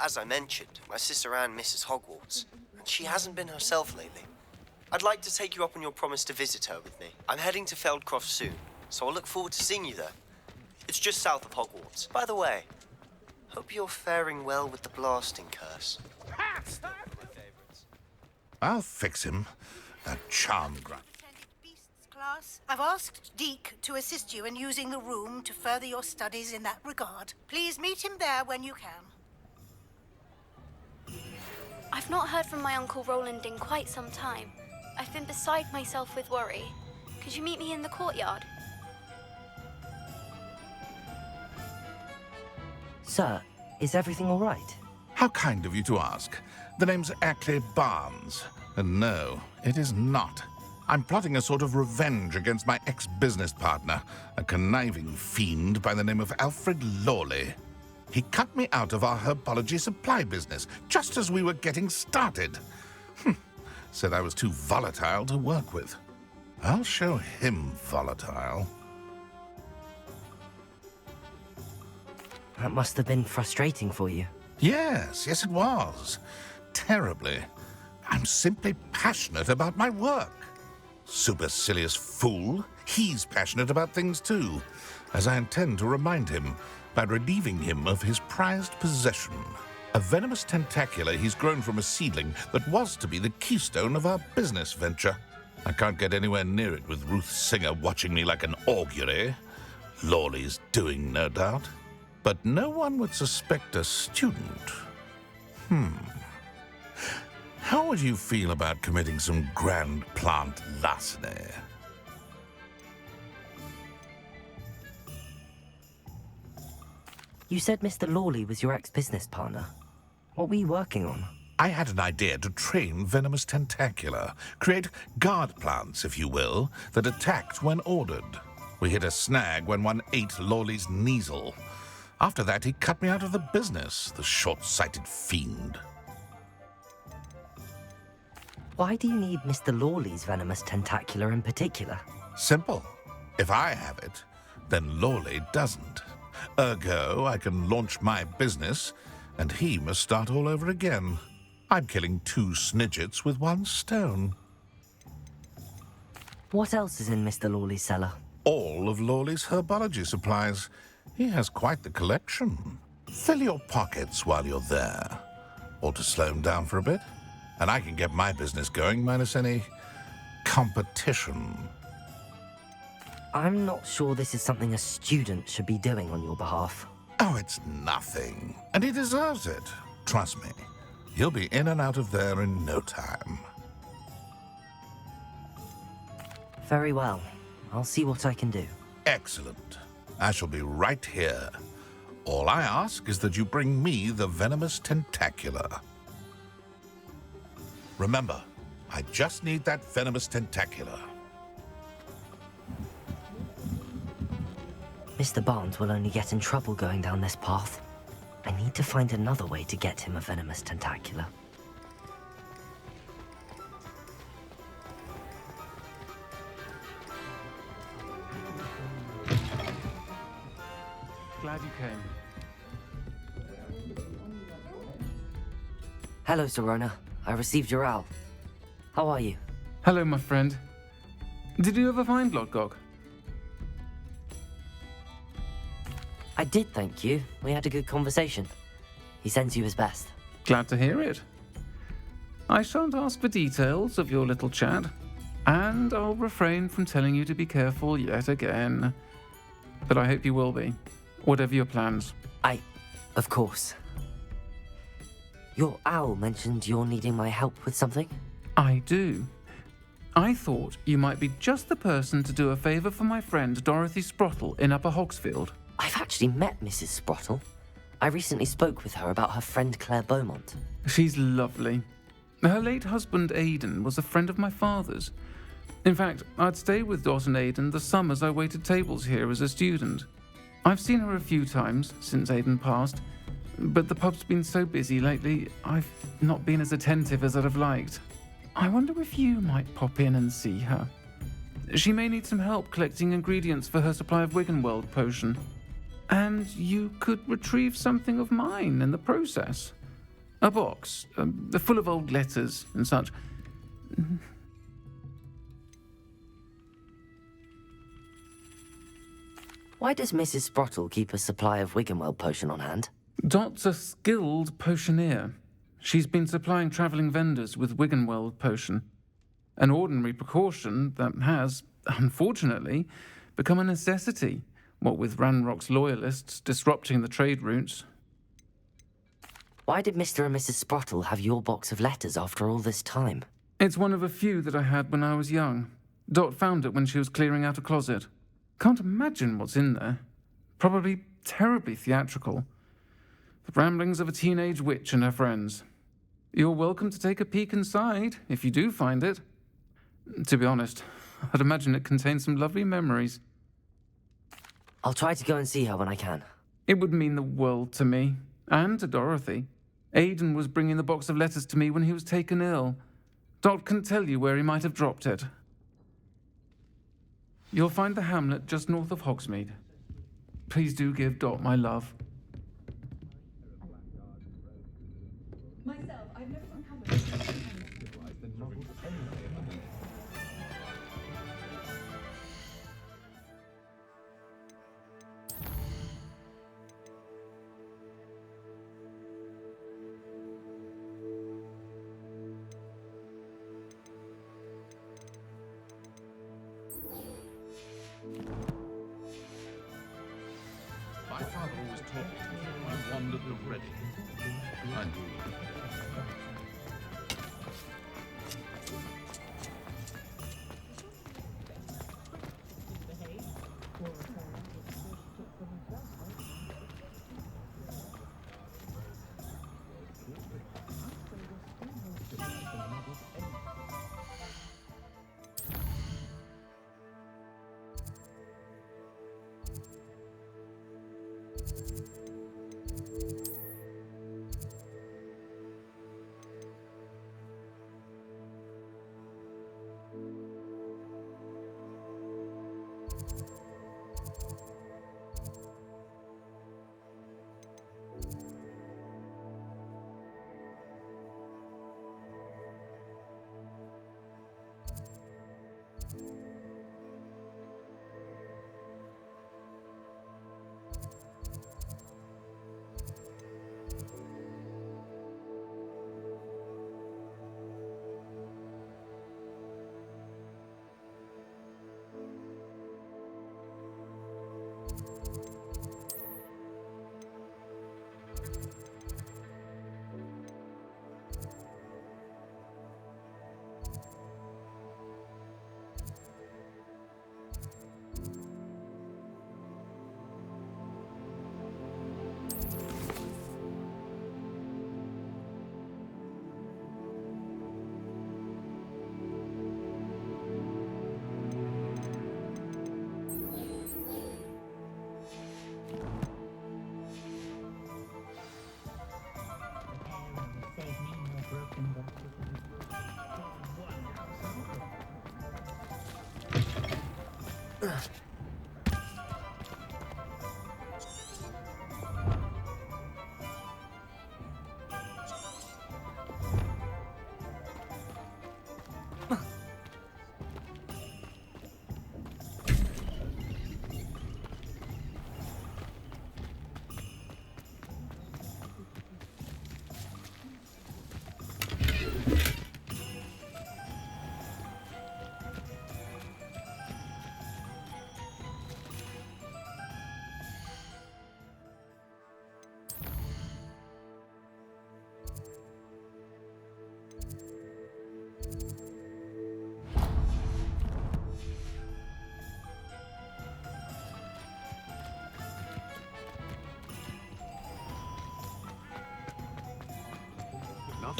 [SPEAKER 12] As I mentioned, my sister Anne misses Hogwarts, and she hasn't been herself lately. I'd like to take you up on your promise to visit her with me. I'm heading to Feldcroft soon, so I'll look forward to seeing you there. It's just south of Hogwarts. By the way, hope you're faring well with the blasting curse.
[SPEAKER 9] I'll fix him. That charm grunt.
[SPEAKER 13] Class, I've asked Deke to assist you in using the room to further your studies in that regard. Please meet him there when you can.
[SPEAKER 2] I've not heard from my Uncle Roland in quite some time. I've been beside myself with worry. Could you meet me in the courtyard?
[SPEAKER 3] Sir, is everything all right?
[SPEAKER 9] How kind of you to ask. The name's Ackley Barnes. And no, it is not. I'm plotting a sort of revenge against my ex-business partner, a conniving fiend by the name of Alfred Lawley. He cut me out of our herbology supply business, just as we were getting started. Said I was too volatile to work with. I'll show him volatile.
[SPEAKER 3] That must have been frustrating for you.
[SPEAKER 9] Yes, it was. Terribly. I'm simply passionate about my work. Supercilious fool. He's passionate about things too, as I intend to remind him by relieving him of his prized possession. A venomous tentacula he's grown from a seedling that was to be the keystone of our business venture. I can't get anywhere near it with Ruth Singer watching me like an augury. Lawley's doing, no doubt. But no one would suspect a student. How would you feel about committing some grand plant larceny?
[SPEAKER 3] You said Mr. Lawley was your ex-business partner. What were you working on?
[SPEAKER 9] I had an idea to train venomous tentacula, create guard plants, if you will, that attacked when ordered. We hit a snag when one ate Lawley's Kneasel. After that, he cut me out of the business, the short-sighted fiend.
[SPEAKER 3] Why do you need Mr. Lawley's venomous tentacula in particular?
[SPEAKER 9] Simple. If I have it, then Lawley doesn't. Ergo, I can launch my business, and he must start all over again. I'm killing 2 snidgets with 1 stone.
[SPEAKER 3] What else is in Mr. Lawley's cellar?
[SPEAKER 9] All of Lawley's herbology supplies. He has quite the collection. Fill your pockets while you're there. Or to slow him down for a bit. And I can get my business going minus any competition.
[SPEAKER 3] I'm not sure this is something a student should be doing on your behalf.
[SPEAKER 9] Oh, it's nothing. And he deserves it. Trust me. He'll be in and out of there in no time.
[SPEAKER 3] Very well. I'll see what I can do.
[SPEAKER 9] Excellent. I shall be right here. All I ask is that you bring me the venomous tentacula. Remember, I just need that venomous tentacula.
[SPEAKER 3] Mr. Barnes will only get in trouble going down this path. I need to find another way to get him a venomous tentacula.
[SPEAKER 7] Glad you came.
[SPEAKER 3] Hello, Serona. I received your owl. How are you?
[SPEAKER 7] Hello, my friend. Did you ever find Lodgok?
[SPEAKER 3] I did, thank you. We had a good conversation. He sends you his best.
[SPEAKER 7] Glad to hear it. I shan't ask for details of your little chat, and I'll refrain from telling you to be careful yet again. But I hope you will be, whatever your plans.
[SPEAKER 3] Of course. Your owl mentioned you're needing my help with something?
[SPEAKER 7] I do. I thought you might be just the person to do a favour for my friend Dorothy Sprottle in Upper Hogsfield.
[SPEAKER 3] I've actually met Mrs. Sprottle. I recently spoke with her about her friend Claire Beaumont.
[SPEAKER 7] She's lovely. Her late husband Aidan was a friend of my father's. In fact, I'd stay with Dot and Aidan the summers I waited tables here as a student. I've seen her a few times since Aidan passed, but the pub's been so busy lately, I've not been as attentive as I'd have liked. I wonder if you might pop in and see her. She may need some help collecting ingredients for her supply of Wiggenweld potion. And you could retrieve something of mine in the process. A box, full of old letters and such.
[SPEAKER 3] Why does Mrs. Sprottle keep a supply of Wiggenweld potion on hand?
[SPEAKER 7] Dot's a skilled potioneer. She's been supplying travelling vendors with Wiggenweld potion. An ordinary precaution that has, unfortunately, become a necessity. What with Ranrock's loyalists disrupting the trade routes.
[SPEAKER 3] Why did Mr. and Mrs. Sprottle have your box of letters after all this time?
[SPEAKER 7] It's one of a few that I had when I was young. Dot found it when she was clearing out a closet. Can't imagine what's in there. Probably terribly theatrical. The ramblings of a teenage witch and her friends. You're welcome to take a peek inside, if you do find it. To be honest, I'd imagine it contains some lovely memories.
[SPEAKER 3] I'll try to go and see her when I can.
[SPEAKER 7] It would mean the world to me, and to Dorothy. Aidan was bringing the box of letters to me when he was taken ill. Dot can tell you where he might have dropped it. You'll find the hamlet just north of Hogsmeade. Please do give Dot my love.
[SPEAKER 14] Myself, I've never uncovered.
[SPEAKER 9] My father always taught me to keep my wand at the ready. I knew that.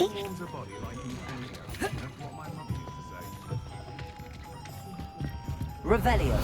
[SPEAKER 10] Warms a body like you do. That's what my mother used to say.
[SPEAKER 3] Revelio.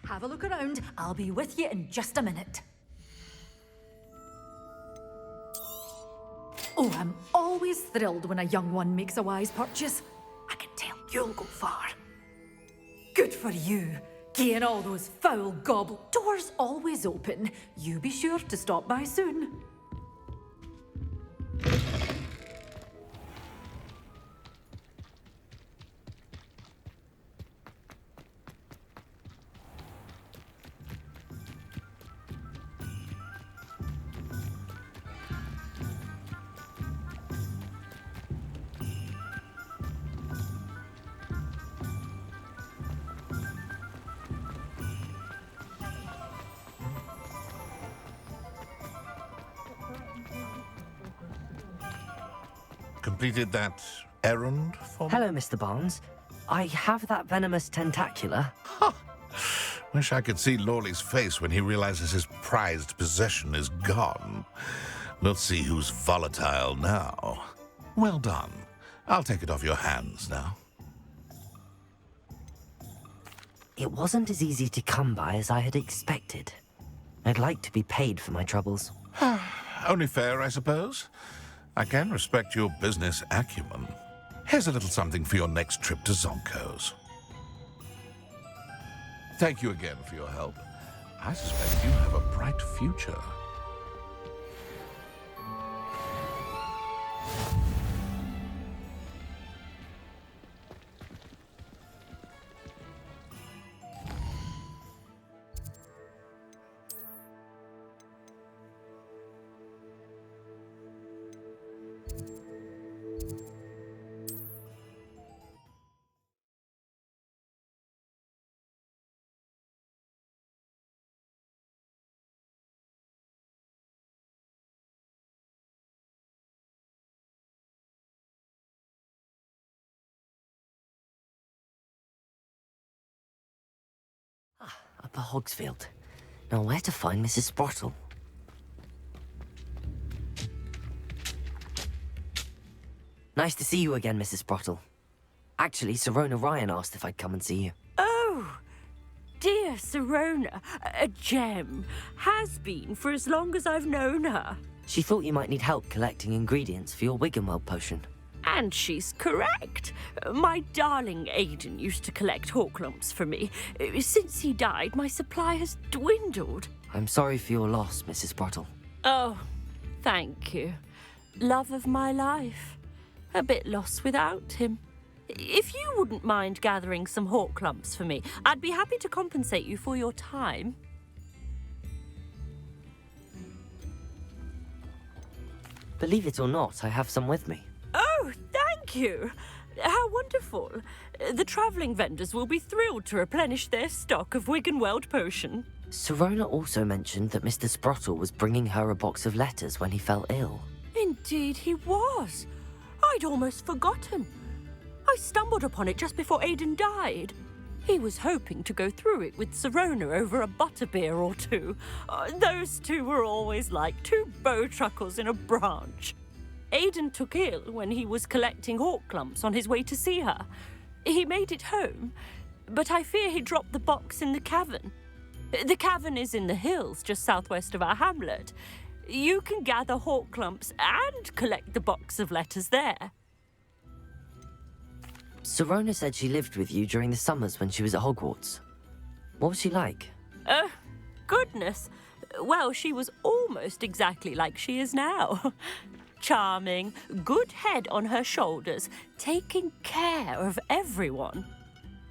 [SPEAKER 14] Have a look around. I'll be with you in just a minute. Oh, I'm always thrilled when a young one makes a wise purchase. I can tell you'll go far. Good for you. Getting all those foul gobble. Doors always open. You be sure to stop by soon.
[SPEAKER 9] Completed that errand for me?
[SPEAKER 3] Hello, Mr. Barnes. I have that venomous tentacula.
[SPEAKER 9] Wish I could see Lawley's face when he realizes his prized possession is gone. We'll see who's volatile now. Well done. I'll take it off your hands now.
[SPEAKER 3] It wasn't as easy to come by as I had expected. I'd like to be paid for my troubles.
[SPEAKER 9] Only fair, I suppose. I can respect your business acumen. Here's a little something for your next trip to Zonko's. Thank you again for your help. I suspect you have a bright future.
[SPEAKER 3] Upper Hogsfield. Now where to find Mrs. Sprottle? Nice to see you again, Mrs. Sprottle. Actually, Sirona Ryan asked if I'd come and see you.
[SPEAKER 11] Oh, dear Sirona, a gem. Has been for as long as I've known her.
[SPEAKER 3] She thought you might need help collecting ingredients for your Wiggenweld potion.
[SPEAKER 11] And she's correct. My darling Aidan used to collect hawk lumps for me. Since he died, my supply has dwindled.
[SPEAKER 3] I'm sorry for your loss, Mrs. Sprottle.
[SPEAKER 11] Oh, thank you. Love of my life. A bit lost without him. If you wouldn't mind gathering some hawk lumps for me, I'd be happy to compensate you for your time.
[SPEAKER 3] Believe it or not, I have some with me.
[SPEAKER 11] Oh, thank you. How wonderful. The travelling vendors will be thrilled to replenish their stock of Wiggenweld potion.
[SPEAKER 3] Sirona also mentioned that Mr. Sprottle was bringing her a box of letters when he fell ill.
[SPEAKER 11] Indeed he was. I'd almost forgotten. I stumbled upon it just before Aidan died. He was hoping to go through it with Sirona over a butterbeer or two. Those two were always like two bowtruckles in a branch. Aidan took ill when he was collecting hawk lumps on his way to see her. He made it home, but I fear he dropped the box in the cavern. The cavern is in the hills just southwest of our hamlet. You can gather hawk lumps and collect the box of letters there.
[SPEAKER 3] Sirona said she lived with you during the summers when she was at Hogwarts. What was she like?
[SPEAKER 11] Goodness. well, she was almost exactly like she is now. Charming, good head on her shoulders, taking care of everyone.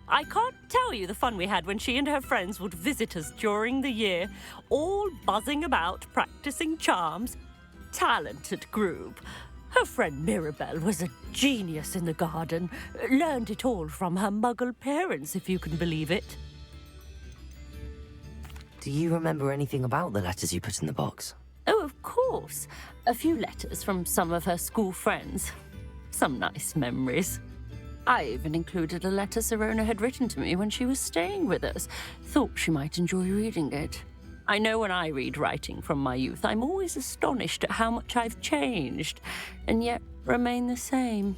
[SPEAKER 11] I can't tell you the fun we had when she and her friends would visit us during the year, all buzzing about, practicing charms. Talented group. Her friend Mirabelle was a genius in the garden. Learned it all from her muggle parents, if you can believe it.
[SPEAKER 3] Do you remember anything about the letters you put in the box?
[SPEAKER 11] Oh, of course. A few letters from some of her school friends. Some nice memories. I even included a letter Sirona had written to me when she was staying with us. Thought she might enjoy reading it. I know when I read writing from my youth, I'm always astonished at how much I've changed, and yet remain the same.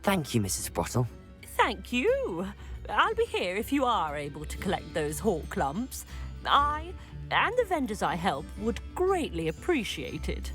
[SPEAKER 3] Thank you, Mrs. Brottle.
[SPEAKER 11] Thank you. I'll be here if you are able to collect those hawk lumps. I, and the vendors I help, would greatly appreciate it.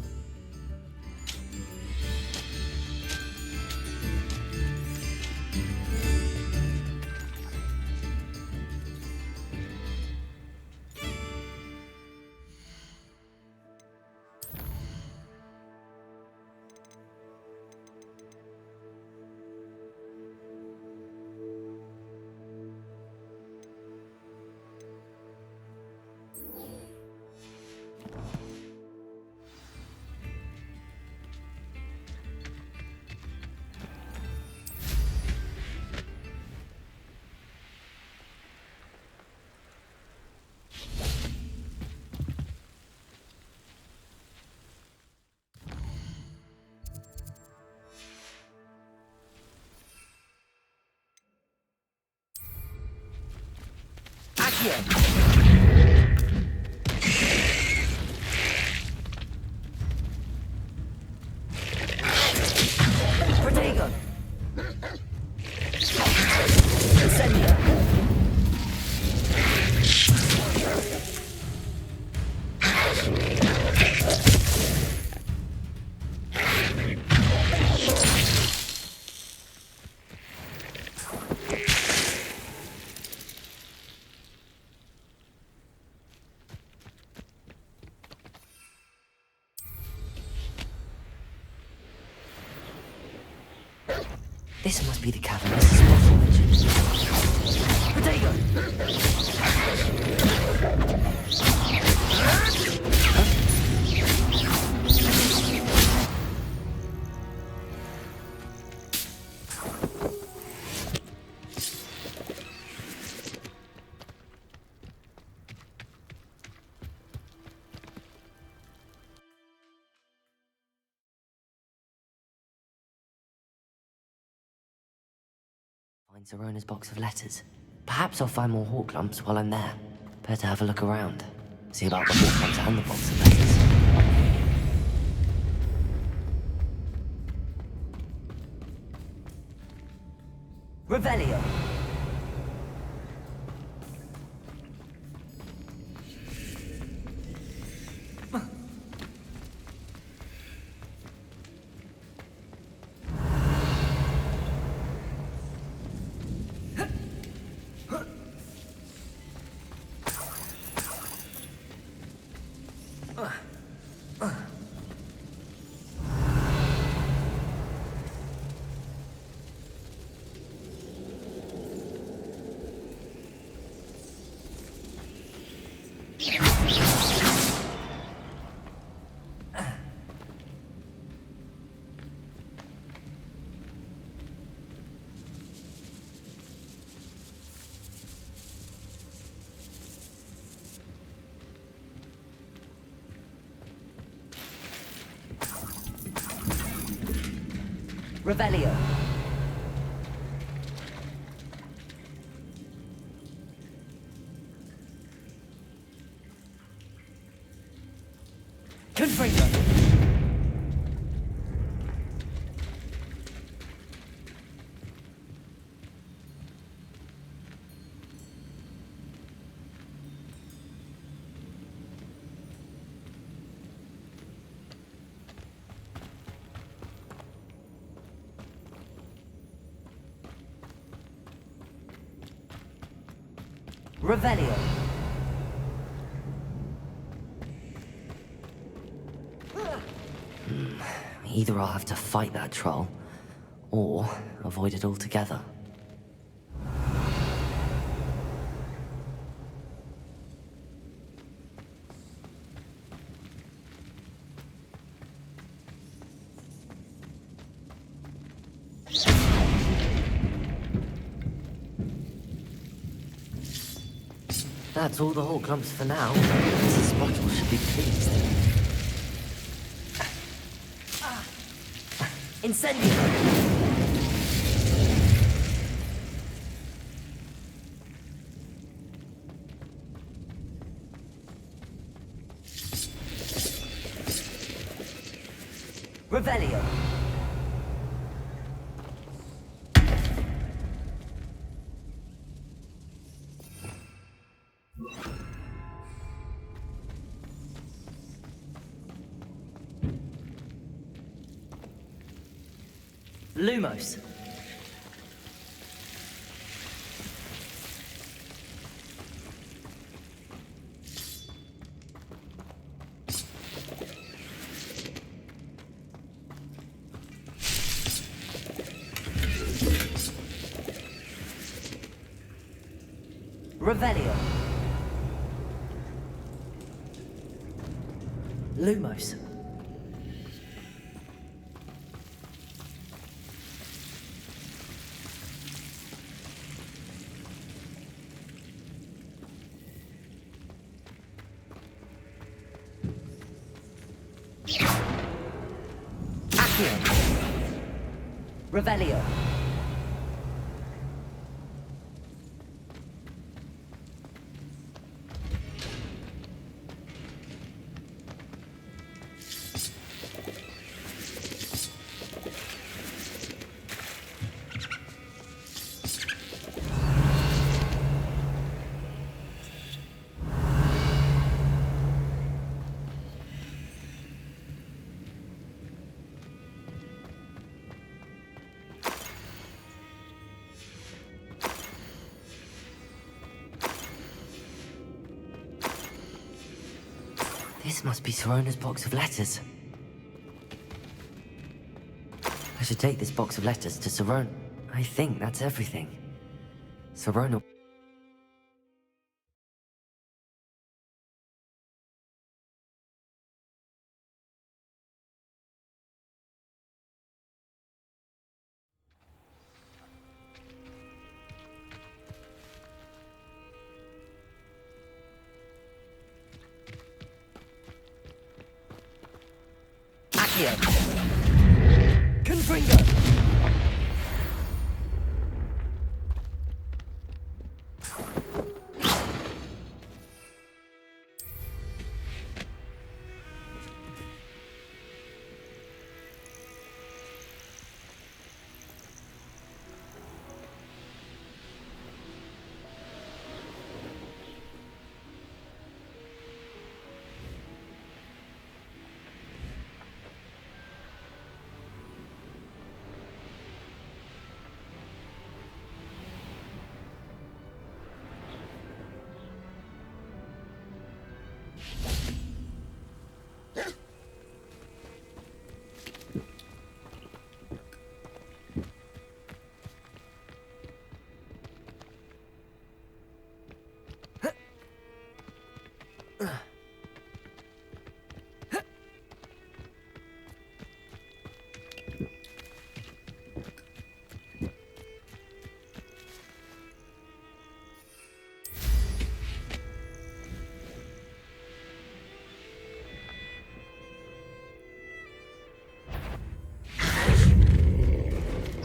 [SPEAKER 3] Protego! This must be the cavern Mrs. Brottle mentioned. Protego! Find Sirona's box of letters. Perhaps I'll find more hawk lumps while I'm there. Better have a look around. See about the hawk lumps and the box of letters. Revelio! Revelio. Confringo. Revelio. Either I'll have to fight that troll, or avoid it altogether. That's all the whole clumps for now. Mrs. Spottle should be pleased. Incendio! Revelio! Lumos. Revelio. Lumos. Revelio. This must be Sirona's box of letters. I should take this box of letters to Sirona. I think that's everything. Sirona... Confringo!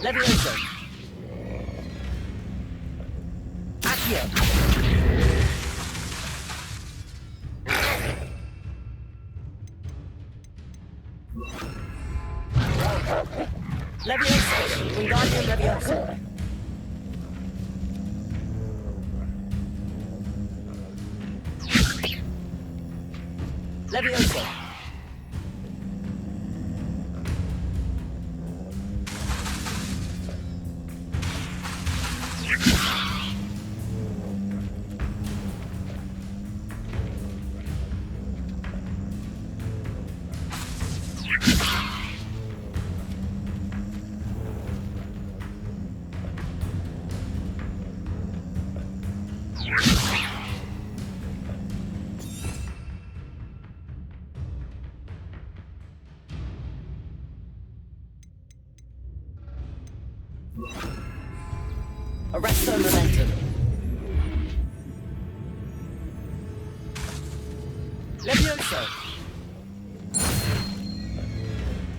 [SPEAKER 3] Levioso. Accio. Levioso. Wingardium Levioso. Levioso. Arresto momentum. Levioso.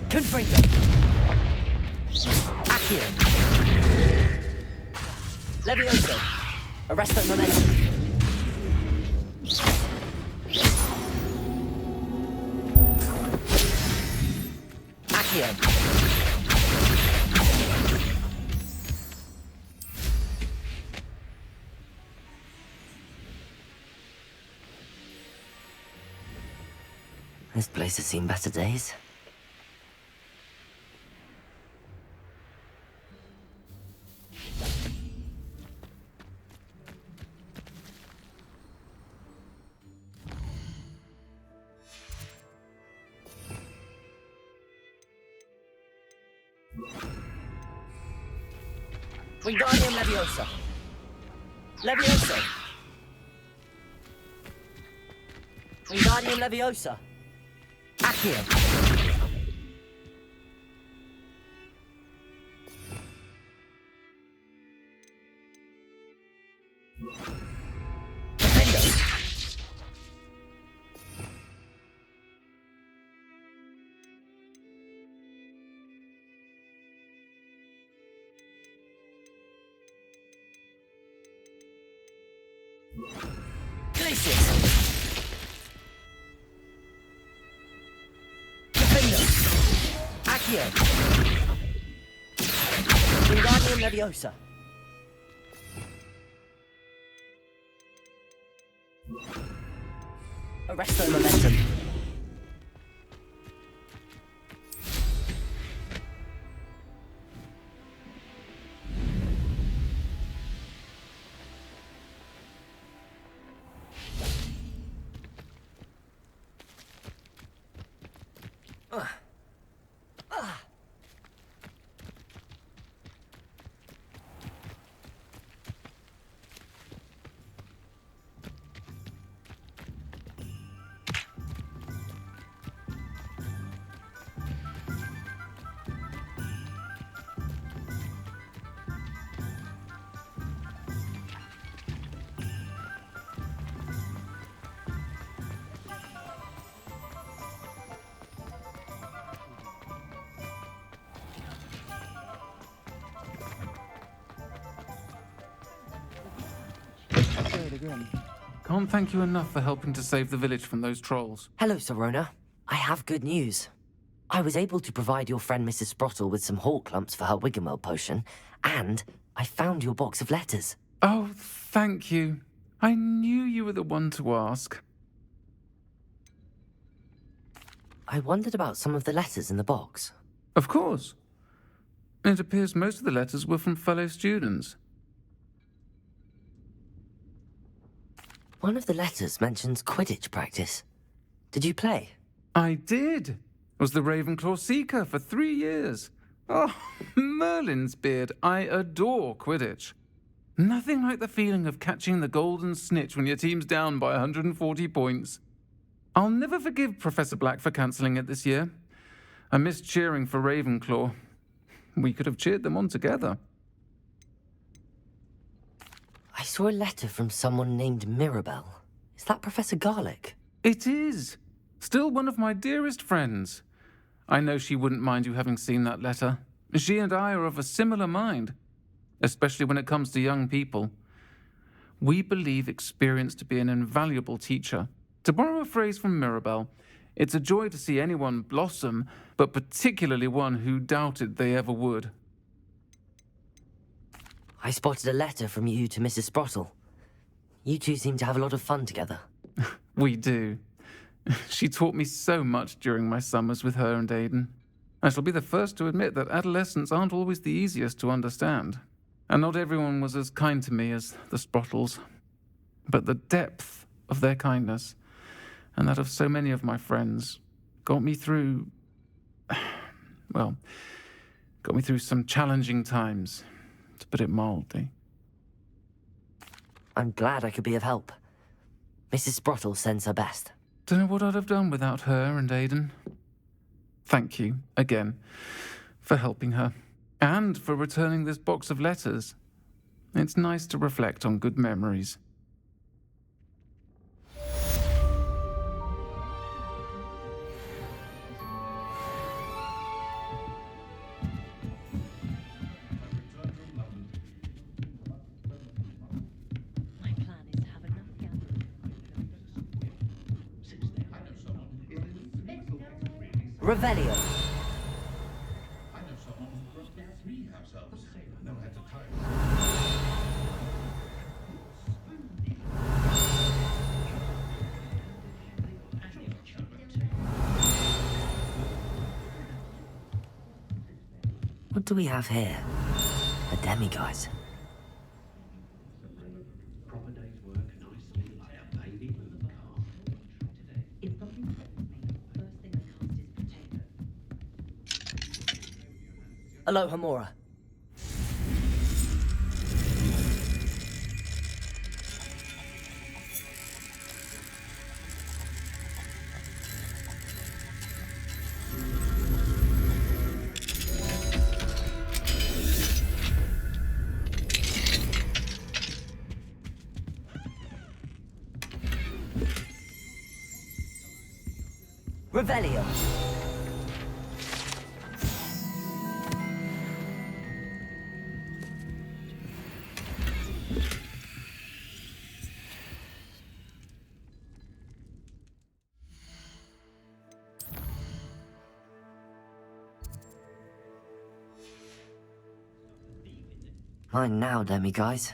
[SPEAKER 3] Confringo. Accio. Levioso. Arresto momentum. Accio. This place has seen better days. Wingardium Leviosa. Leviosa. Wingardium Leviosa. Accio. Defendo. Glacius. Accio. Wingardium Leviosa. Arresto momentum.
[SPEAKER 7] Can't thank you enough for helping to save the village from those trolls.
[SPEAKER 3] Hello, Sorona. I have good news. I was able to provide your friend Mrs. Sprottle with some hawk lumps for her Wiggenweld potion, and I found your box of letters.
[SPEAKER 7] Oh, thank you. I knew you were the one to ask.
[SPEAKER 3] I wondered about some of the letters in the box.
[SPEAKER 7] Of course. It appears most of the letters were from fellow students.
[SPEAKER 3] One of the letters mentions Quidditch practice. Did you play?
[SPEAKER 7] I did. Was the Ravenclaw Seeker for 3 years. Oh, Merlin's beard. I adore Quidditch. Nothing like the feeling of catching the golden snitch when your team's down by 140 points. I'll never forgive Professor Black for cancelling it this year. I missed cheering for Ravenclaw. We could have cheered them on together.
[SPEAKER 3] I saw a letter from someone named Mirabelle. Is that Professor Garlick?
[SPEAKER 7] It is. Still one of my dearest friends. I know she wouldn't mind you having seen that letter. She and I are of a similar mind, especially when it comes to young people. We believe experience to be an invaluable teacher. To borrow a phrase from Mirabelle, it's a joy to see anyone blossom, but particularly one who doubted they ever would.
[SPEAKER 3] I spotted a letter from you to Mrs. Sprottle. You two seem to have a lot of fun together.
[SPEAKER 7] We do. She taught me so much during my summers with her and Aidan. I shall be the first to admit that adolescents aren't always the easiest to understand. And not everyone was as kind to me as the Sprottles. But the depth of their kindness, and that of so many of my friends, got me through... well, got me through some challenging times, to put it mildly.
[SPEAKER 3] I'm glad I could be of help. Mrs. Sprottle sends her best.
[SPEAKER 7] Don't know what I'd have done without her and Aidan. Thank you, again, for helping her. And for returning this box of letters. It's nice to reflect on good memories.
[SPEAKER 3] Revelio. What do we have here? A demiguise. Aloha Mora. Revelio. Mine now, demiguise.